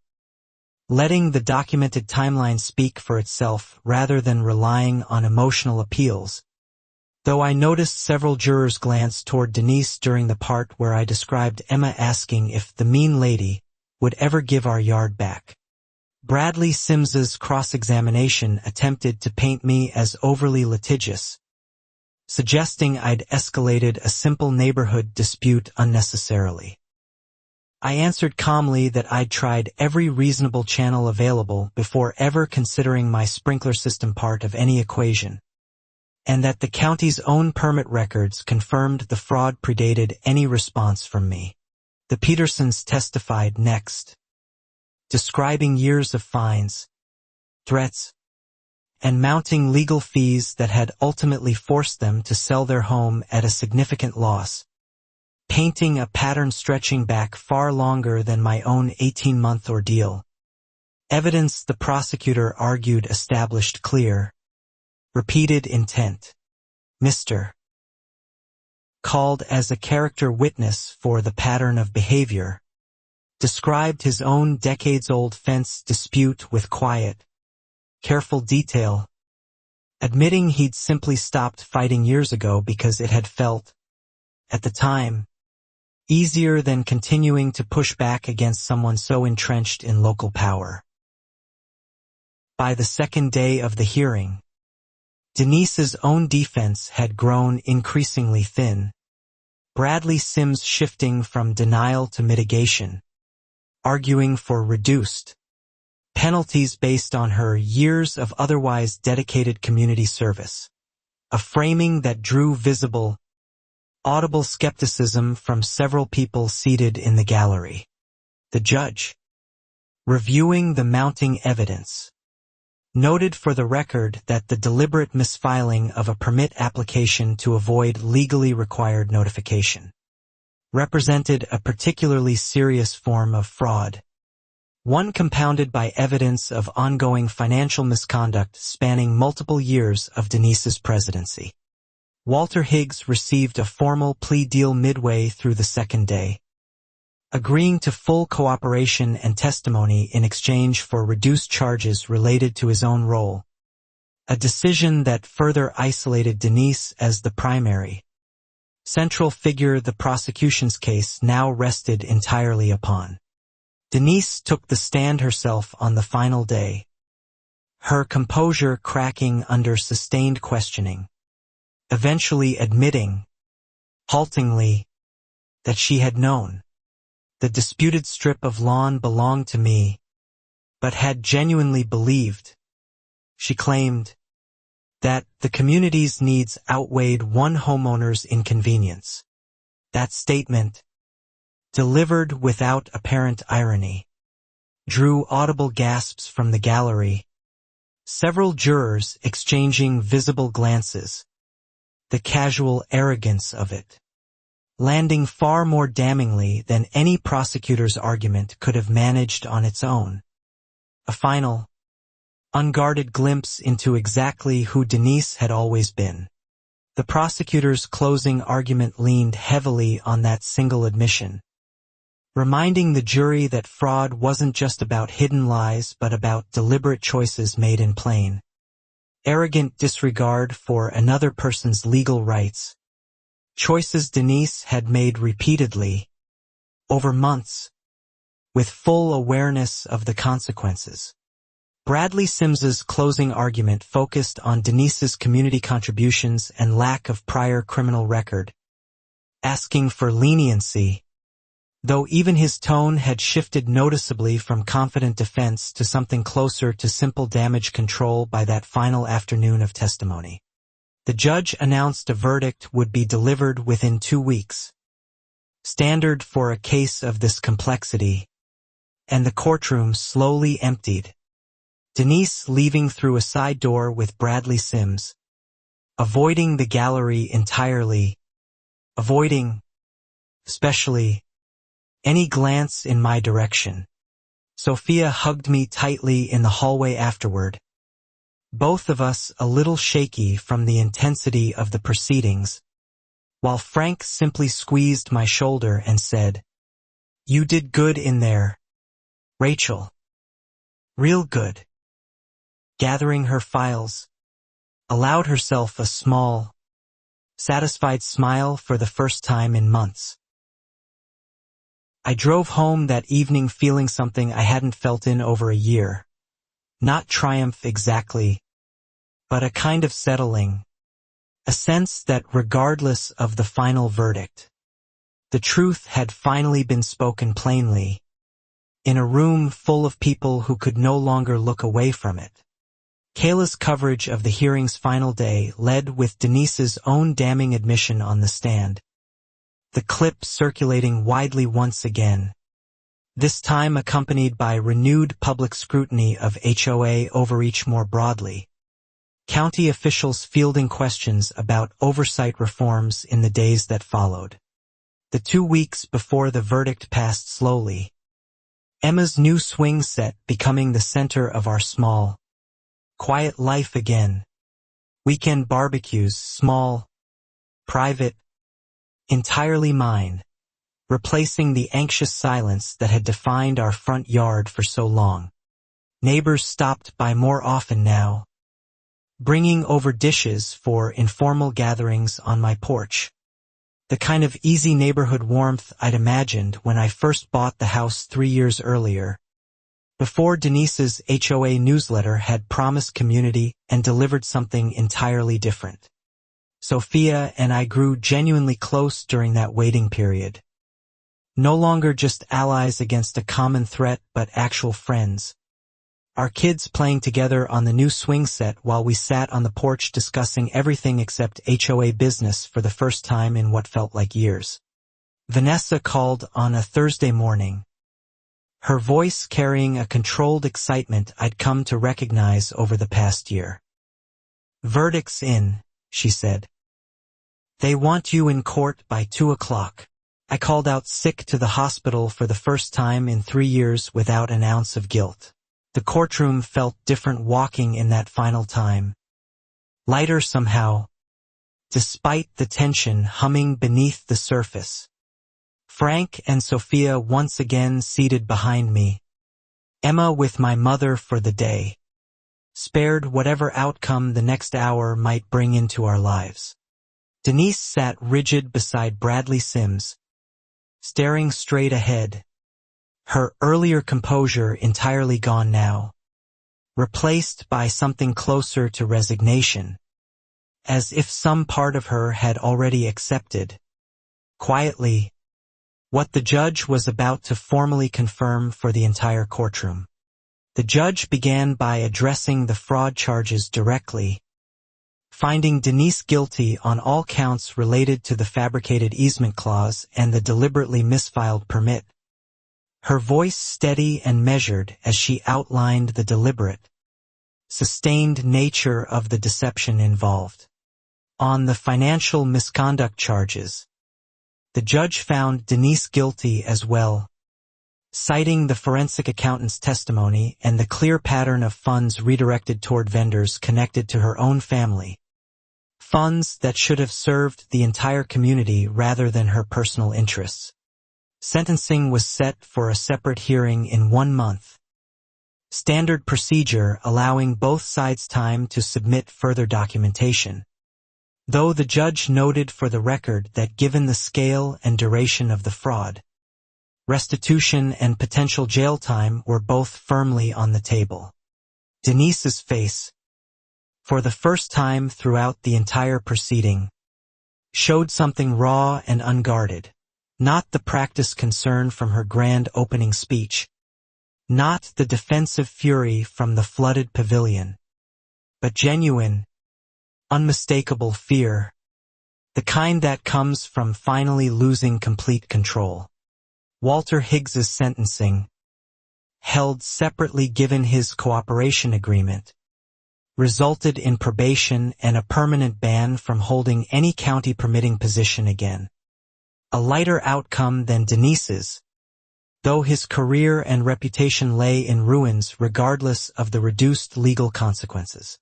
letting the documented timeline speak for itself rather than relying on emotional appeals. Though I noticed several jurors glance toward Denise during the part where I described Emma asking if the mean lady would ever give our yard back. Bradley Sims's cross-examination attempted to paint me as overly litigious, suggesting I'd escalated a simple neighborhood dispute unnecessarily. I answered calmly that I'd tried every reasonable channel available before ever considering my sprinkler system part of any equation, and that the county's own permit records confirmed the fraud predated any response from me. The Petersons testified next, describing years of fines, threats, and mounting legal fees that had ultimately forced them to sell their home at a significant loss, painting a pattern stretching back far longer than my own 18-month ordeal. Evidence the prosecutor argued established clear, repeated intent. Mr. called as a character witness for the pattern of behavior, described his own decades-old fence dispute with quiet, careful detail, admitting he'd simply stopped fighting years ago because it had felt, at the time, easier than continuing to push back against someone so entrenched in local power. By the second day of the hearing, Denise's own defense had grown increasingly thin, Bradley Sims shifting from denial to mitigation, arguing for reduced penalties based on her years of otherwise dedicated community service, a framing that drew visible, audible skepticism from several people seated in the gallery. The judge, reviewing the mounting evidence, noted for the record that the deliberate misfiling of a permit application to avoid legally required notification represented a particularly serious form of fraud, one compounded by evidence of ongoing financial misconduct spanning multiple years of Denise's presidency. Walter Higgs received a formal plea deal midway through the second day, agreeing to full cooperation and testimony in exchange for reduced charges related to his own role, a decision that further isolated Denise as the primary, central figure the prosecution's case now rested entirely upon. Denise took the stand herself on the final day, her composure cracking under sustained questioning, eventually admitting, haltingly, that she had known the disputed strip of lawn belonged to me, but had genuinely believed, she claimed, that the community's needs outweighed one homeowner's inconvenience. That statement, delivered without apparent irony, drew audible gasps from the gallery, several jurors exchanging visible glances, the casual arrogance of it, landing far more damningly than any prosecutor's argument could have managed on its own. A final, unguarded glimpse into exactly who Denise had always been. The prosecutor's closing argument leaned heavily on that single admission, reminding the jury that fraud wasn't just about hidden lies but about deliberate choices made in plain, arrogant disregard for another person's legal rights, choices Denise had made repeatedly, over months, with full awareness of the consequences. Bradley Sims's closing argument focused on Denise's community contributions and lack of prior criminal record, asking for leniency, though even his tone had shifted noticeably from confident defense to something closer to simple damage control by that final afternoon of testimony. The judge announced a verdict would be delivered within 2 weeks, standard for a case of this complexity, and the courtroom slowly emptied, Denise leaving through a side door with Bradley Sims, avoiding the gallery entirely, avoiding, especially, any glance in my direction. Sophia hugged me tightly in the hallway afterward, both of us a little shaky from the intensity of the proceedings, while Frank simply squeezed my shoulder and said, "You did good in there, Rachel." Real good. Gathering her files, allowed herself a small, satisfied smile for the first time in months. I drove home that evening feeling something I hadn't felt in over a year. Not triumph exactly, but a kind of settling. A sense that regardless of the final verdict, the truth had finally been spoken plainly, in a room full of people who could no longer look away from it. Kayla's coverage of the hearing's final day led with Denise's own damning admission on the stand. The clip circulating widely once again, this time accompanied by renewed public scrutiny of HOA overreach more broadly. County officials fielding questions about oversight reforms in the days that followed. The 2 weeks before the verdict passed slowly. Emma's new swing set becoming the center of our small, quiet life again. Weekend barbecues, small, private, entirely mine, replacing the anxious silence that had defined our front yard for so long. Neighbors stopped by more often now, bringing over dishes for informal gatherings on my porch. The kind of easy neighborhood warmth I'd imagined when I first bought the house 3 years earlier, before Denise's HOA newsletter had promised community and delivered something entirely different. Sophia and I grew genuinely close during that waiting period. No longer just allies against a common threat, but actual friends. Our kids playing together on the new swing set while we sat on the porch discussing everything except HOA business for the first time in what felt like years. Vanessa called on a Thursday morning, her voice carrying a controlled excitement I'd come to recognize over the past year. "Verdict's in," she said. "They want you in court by 2 o'clock. I called out sick to the hospital for the first time in 3 years without an ounce of guilt. The courtroom felt different walking in that final time. Lighter somehow, despite the tension humming beneath the surface. Frank and Sophia once again seated behind me. Emma with my mother for the day, spared whatever outcome the next hour might bring into our lives. Denise sat rigid beside Bradley Sims, staring straight ahead, her earlier composure entirely gone now, replaced by something closer to resignation, as if some part of her had already accepted, quietly, what the judge was about to formally confirm for the entire courtroom. The judge began by addressing the fraud charges directly, finding Denise guilty on all counts related to the fabricated easement clause and the deliberately misfiled permit. Her voice steady and measured as she outlined the deliberate, sustained nature of the deception involved. On the financial misconduct charges, the judge found Denise guilty as well, citing the forensic accountant's testimony and the clear pattern of funds redirected toward vendors connected to her own family. Funds that should have served the entire community rather than her personal interests. Sentencing was set for a separate hearing in 1 month. Standard procedure allowing both sides time to submit further documentation. Though the judge noted for the record that given the scale and duration of the fraud, restitution and potential jail time were both firmly on the table. Denise's face, for the first time throughout the entire proceeding, showed something raw and unguarded. Not the practiced concern from her grand opening speech, not the defensive fury from the flooded pavilion, but genuine, unmistakable fear, the kind that comes from finally losing complete control. Walter Higgs's sentencing, held separately given his cooperation agreement, resulted in probation and a permanent ban from holding any county permitting position again. A lighter outcome than Denise's, though his career and reputation lay in ruins regardless of the reduced legal consequences.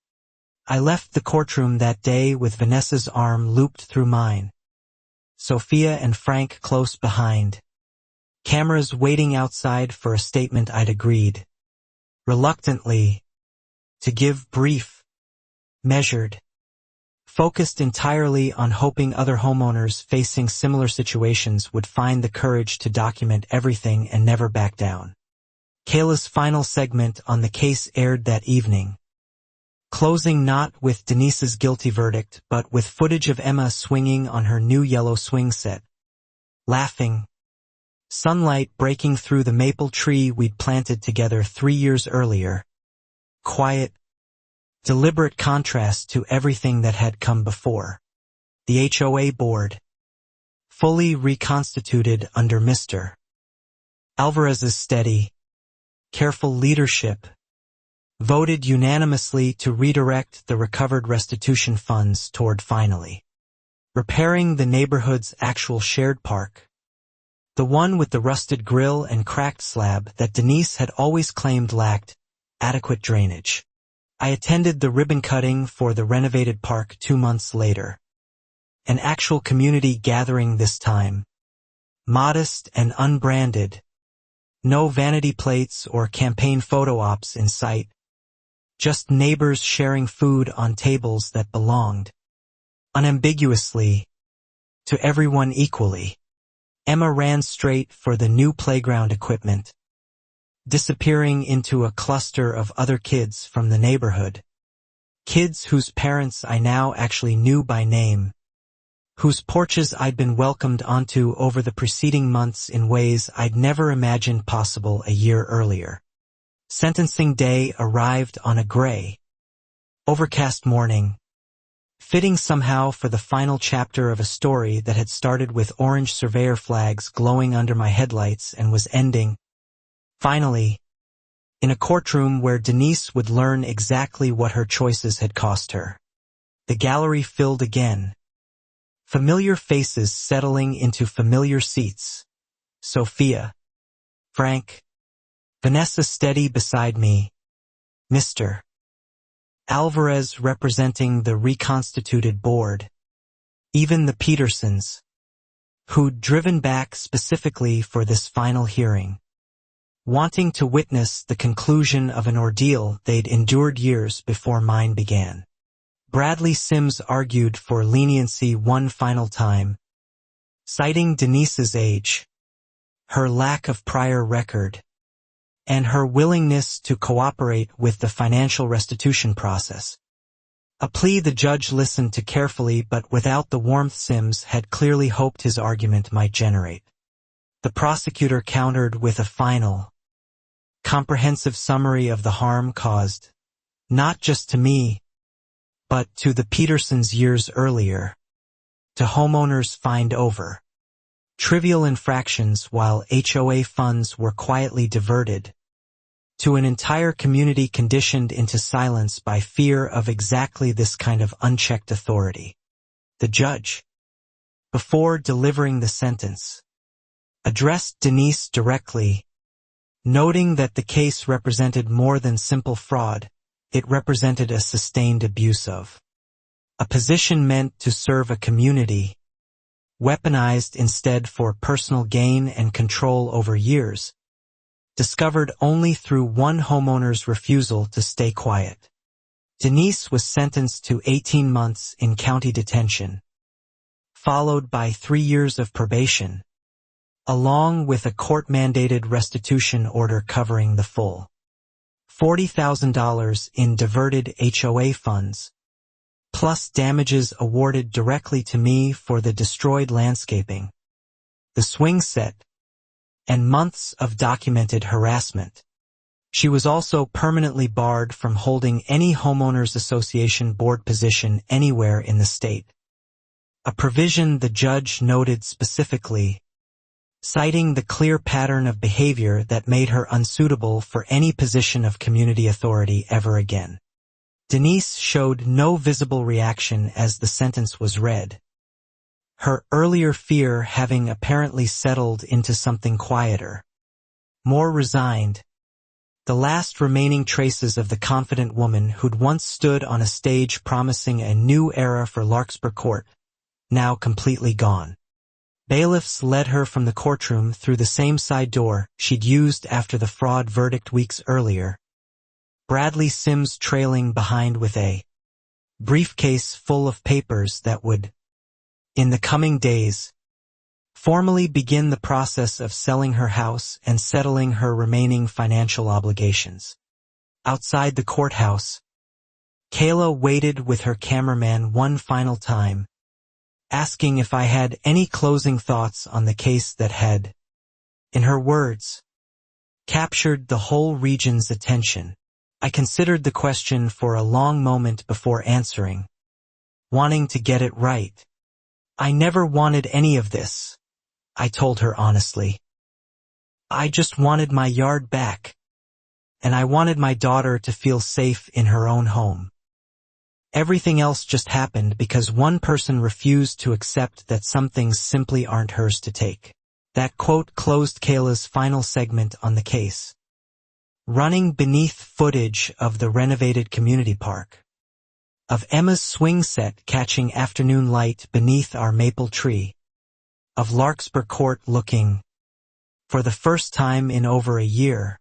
I left the courtroom that day with Vanessa's arm looped through mine, Sophia and Frank close behind, cameras waiting outside for a statement I'd agreed. reluctantly, to give brief, measured, focused entirely on hoping other homeowners facing similar situations would find the courage to document everything and never back down. Kayla's final segment on the case aired that evening, closing not with Denise's guilty verdict but with footage of Emma swinging on her new yellow swing set, laughing, sunlight breaking through the maple tree we'd planted together 3 years earlier, quiet, deliberate contrast to everything that had come before. The HOA board, fully reconstituted under Mr. Alvarez's steady, careful leadership, voted unanimously to redirect the recovered restitution funds toward finally repairing the neighborhood's actual shared park, the one with the rusted grill and cracked slab that Denise had always claimed lacked adequate drainage. I attended the ribbon cutting for the renovated park 2 months later. An actual community gathering this time. Modest and unbranded. No vanity plates or campaign photo ops in sight. Just neighbors sharing food on tables that belonged, unambiguously, to everyone equally. Emma ran straight for the new playground equipment, disappearing into a cluster of other kids from the neighborhood. Kids whose parents I now actually knew by name, whose porches I'd been welcomed onto over the preceding months in ways I'd never imagined possible a year earlier. Sentencing day arrived on a gray, overcast morning, fitting somehow for the final chapter of a story that had started with orange surveyor flags glowing under my headlights and was ending, finally, in a courtroom where Denise would learn exactly what her choices had cost her. The gallery filled again. Familiar faces settling into familiar seats. Sophia, Frank, Vanessa steady beside me, Mr. Alvarez representing the reconstituted board, even the Petersons, who'd driven back specifically for this final hearing, wanting to witness the conclusion of an ordeal they'd endured years before mine began. Bradley Sims argued for leniency one final time, citing Denise's age, her lack of prior record, and her willingness to cooperate with the financial restitution process. A plea the judge listened to carefully but without the warmth Sims had clearly hoped his argument might generate. The prosecutor countered with a final, comprehensive summary of the harm caused, not just to me, but to the Petersons years earlier, to homeowners fined over trivial infractions while HOA funds were quietly diverted, to an entire community conditioned into silence by fear of exactly this kind of unchecked authority. The judge, before delivering the sentence, addressed Denise directly, noting that the case represented more than simple fraud, it represented a sustained abuse of a position meant to serve a community, weaponized instead for personal gain and control over years, discovered only through one homeowner's refusal to stay quiet. Denise was sentenced to 18 months in county detention, followed by 3 years of probation, along with a court-mandated restitution order covering the full $40,000 in diverted HOA funds, plus damages awarded directly to me for the destroyed landscaping, the swing set, and months of documented harassment. She was also permanently barred from holding any homeowners association board position anywhere in the state. A provision the judge noted specifically, citing the clear pattern of behavior that made her unsuitable for any position of community authority ever again. Denise showed no visible reaction as the sentence was read, her earlier fear having apparently settled into something quieter, more resigned, the last remaining traces of the confident woman who'd once stood on a stage promising a new era for Larkspur Court, now completely gone. Bailiffs led her from the courtroom through the same side door she'd used after the fraud verdict weeks earlier, Bradley Sims trailing behind with a briefcase full of papers that would, in the coming days, formally begin the process of selling her house and settling her remaining financial obligations. Outside the courthouse, Kayla waited with her cameraman one final time, asking if I had any closing thoughts on the case that had, in her words, captured the whole region's attention. I considered the question for a long moment before answering, wanting to get it right. I never wanted any of this, I told her honestly. I just wanted my yard back, and I wanted my daughter to feel safe in her own home. Everything else just happened because one person refused to accept that some things simply aren't hers to take. That quote closed Kayla's final segment on the case. Running beneath footage of the renovated community park, of Emma's swing set catching afternoon light beneath our maple tree, of Larkspur Court looking, for the first time in over a year,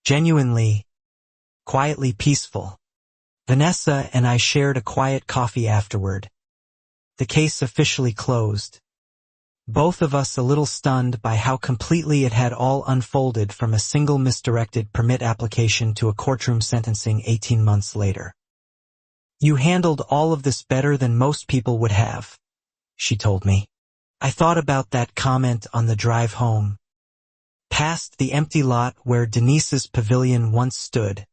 genuinely, quietly peaceful. Vanessa and I shared a quiet coffee afterward. The case officially closed. Both of us a little stunned by how completely it had all unfolded from a single misdirected permit application to a courtroom sentencing 18 months later. You handled all of this better than most people would have, she told me. I thought about that comment on the drive home. Past the empty lot where Denise's pavilion once stood.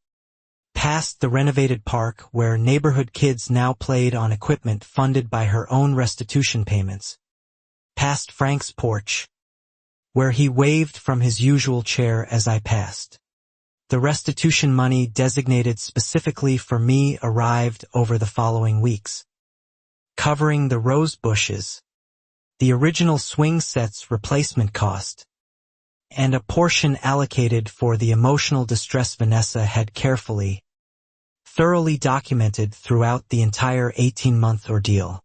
Past the renovated park where neighborhood kids now played on equipment funded by her own restitution payments. Past Frank's porch, where he waved from his usual chair as I passed. The restitution money designated specifically for me arrived over the following weeks, covering the rose bushes, the original swing set's replacement cost, and a portion allocated for the emotional distress Vanessa had carefully, thoroughly documented throughout the entire 18-month ordeal.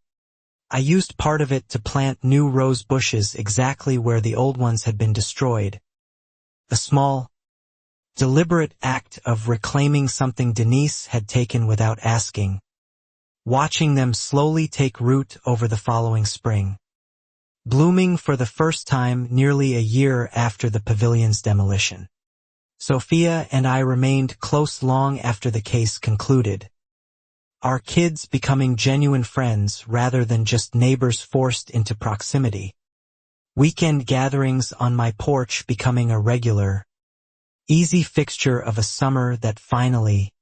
I used part of it to plant new rose bushes exactly where the old ones had been destroyed. A small, deliberate act of reclaiming something Denise had taken without asking, watching them slowly take root over the following spring, blooming for the first time nearly a year after the pavilion's demolition. Sophia and I remained close long after the case concluded. Our kids becoming genuine friends rather than just neighbors forced into proximity. Weekend gatherings on my porch becoming a regular, easy fixture of a summer that finally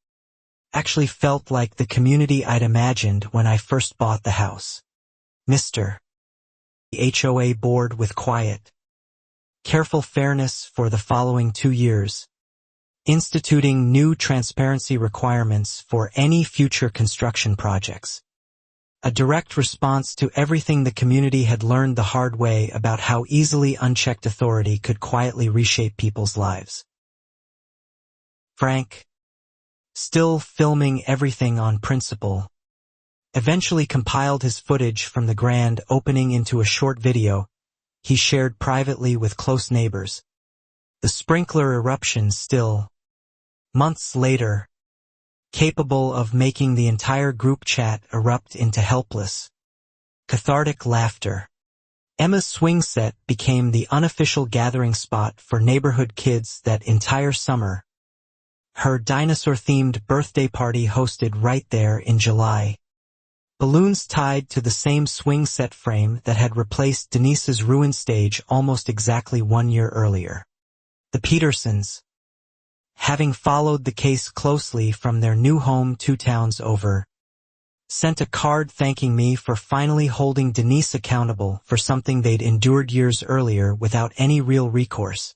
actually felt like the community I'd imagined when I first bought the house. Mr. HOA board with quiet, careful fairness for the following 2 years. Instituting new transparency requirements for any future construction projects. A direct response to everything the community had learned the hard way about how easily unchecked authority could quietly reshape people's lives. Frank, still filming everything on principle, eventually compiled his footage from the grand opening into a short video he shared privately with close neighbors. The sprinkler eruption still, months later, capable of making the entire group chat erupt into helpless, cathartic laughter. Emma's swing set became the unofficial gathering spot for neighborhood kids that entire summer. Her dinosaur-themed birthday party hosted right there in July. Balloons tied to the same swing set frame that had replaced Denise's ruined stage almost exactly 1 year earlier. The Petersons, having followed the case closely from their new home 2 towns over, sent a card thanking me for finally holding Denise accountable for something they'd endured years earlier without any real recourse.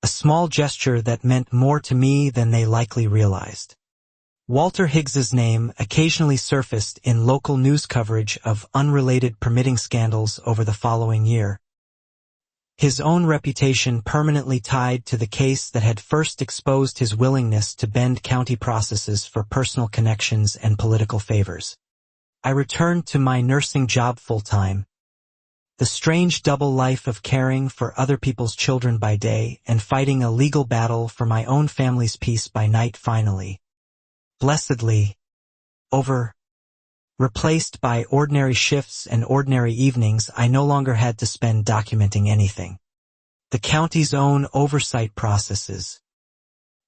A small gesture that meant more to me than they likely realized. Walter Higgs's name occasionally surfaced in local news coverage of unrelated permitting scandals over the following year. His own reputation permanently tied to the case that had first exposed his willingness to bend county processes for personal connections and political favors. I returned to my nursing job full-time, The strange double life of caring for other people's children by day and fighting a legal battle for my own family's peace by night finally, blessedly, over. Replaced by ordinary shifts and ordinary evenings, I no longer had to spend documenting anything. The county's own oversight processes,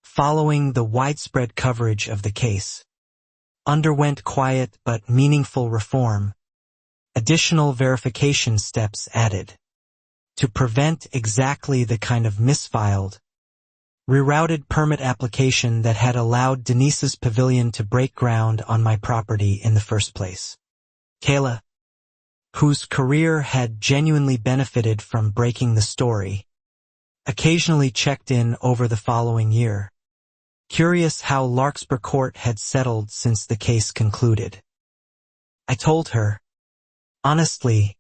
following the widespread coverage of the case, underwent quiet but meaningful reform, additional verification steps added, to prevent exactly the kind of misfiled, rerouted permit application that had allowed Denise's Pavilion to break ground on my property in the first place. Kayla, whose career had genuinely benefited from breaking the story, occasionally checked in over the following year, curious how Larkspur Court had settled since the case concluded. I told her, honestly,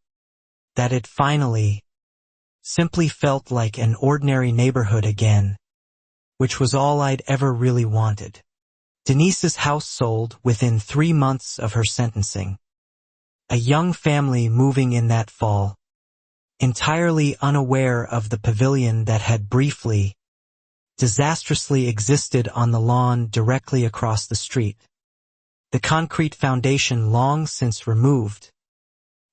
that it finally, simply felt like an ordinary neighborhood again, which was all I'd ever really wanted. Denise's house sold within 3 months of her sentencing. A young family moving in that fall, entirely unaware of the pavilion that had briefly, disastrously existed on the lawn directly across the street. The concrete foundation long since removed,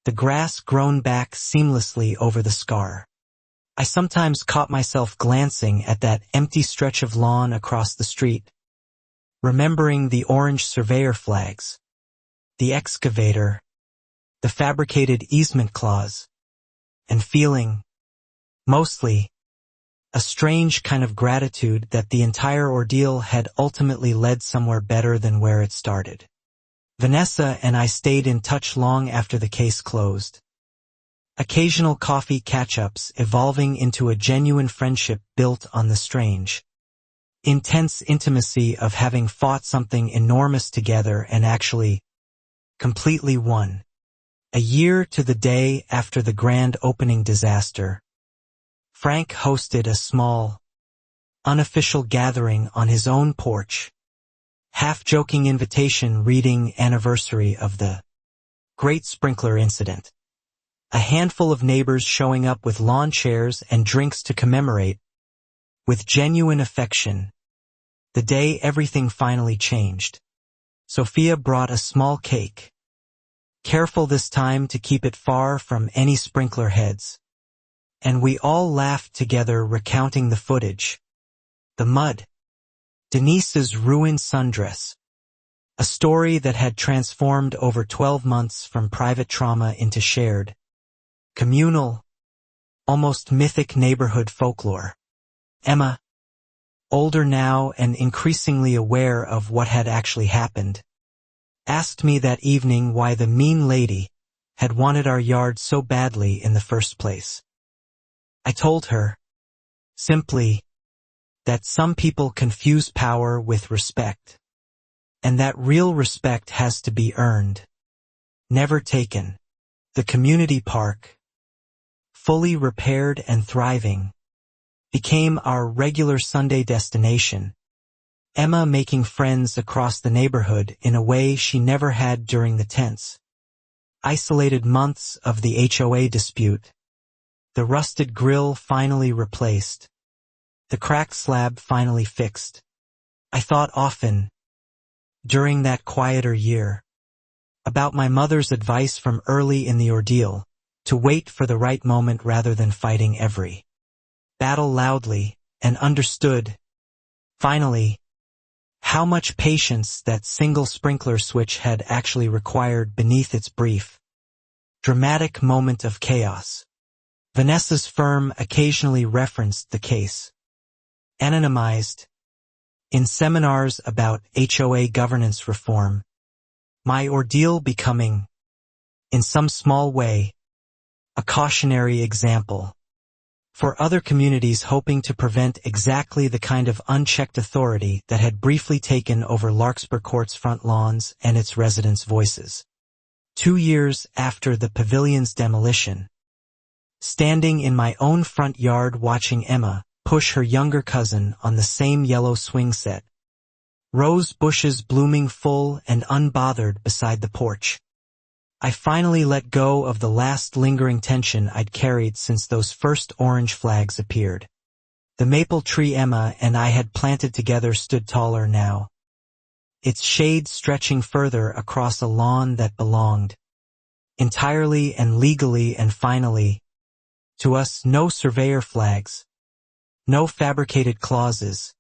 the grass grown back seamlessly over the scar. I sometimes caught myself glancing at that empty stretch of lawn across the street, remembering the orange surveyor flags, the excavator, the fabricated easement clause, and feeling, mostly, a strange kind of gratitude that the entire ordeal had ultimately led somewhere better than where it started. Vanessa and I stayed in touch long after the case closed. Occasional coffee catch-ups evolving into a genuine friendship built on the strange, intense intimacy of having fought something enormous together and actually completely won. A year to the day after the grand opening disaster, Frank hosted a small, unofficial gathering on his own porch, half-joking invitation reading anniversary of the Great Sprinkler Incident. A handful of neighbors showing up with lawn chairs and drinks to commemorate, with genuine affection, the day everything finally changed. Sophia brought a small cake, careful this time to keep it far from any sprinkler heads, and we all laughed together recounting the footage, the mud, Denise's ruined sundress, a story that had transformed over 12 months from private trauma into shared, communal, almost mythic neighborhood folklore. Emma, older now and increasingly aware of what had actually happened, asked me that evening why the mean lady had wanted our yard so badly in the first place. I told her, simply, that some people confuse power with respect, and that real respect has to be earned, never taken. The community park, fully repaired and thriving, became our regular Sunday destination, Emma making friends across the neighborhood in a way she never had during the tense, isolated months of the HOA dispute, the rusted grill finally replaced, the cracked slab finally fixed. I thought often, during that quieter year, about my mother's advice from early in the ordeal, to wait for the right moment rather than fighting every battle loudly, and understood, finally, how much patience that single sprinkler switch had actually required beneath its brief, dramatic moment of chaos. Vanessa's firm occasionally referenced the case, anonymized, in seminars about HOA governance reform, my ordeal becoming, in some small way, a cautionary example for other communities hoping to prevent exactly the kind of unchecked authority that had briefly taken over Larkspur Court's front lawns and its residents' voices. 2 years after the pavilion's demolition, standing in my own front yard watching Emma push her younger cousin on the same yellow swing set, rose bushes blooming full and unbothered beside the porch, I finally let go of the last lingering tension I'd carried since those first orange flags appeared. The maple tree Emma and I had planted together stood taller now, its shade stretching further across a lawn that belonged, entirely and legally and finally, to us. No surveyor flags, no fabricated clauses,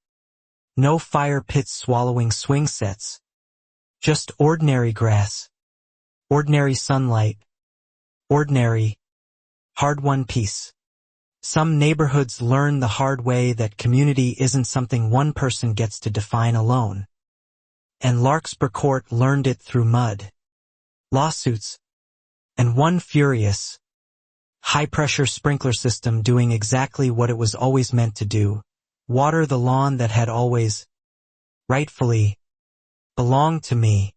no fire pits swallowing swing sets, just ordinary grass, ordinary sunlight, ordinary, hard-won peace. Some neighborhoods learn the hard way that community isn't something one person gets to define alone. And Larkspur Court learned it through mud, lawsuits, and one furious, high-pressure sprinkler system doing exactly what it was always meant to do: water the lawn that had always, rightfully, belonged to me.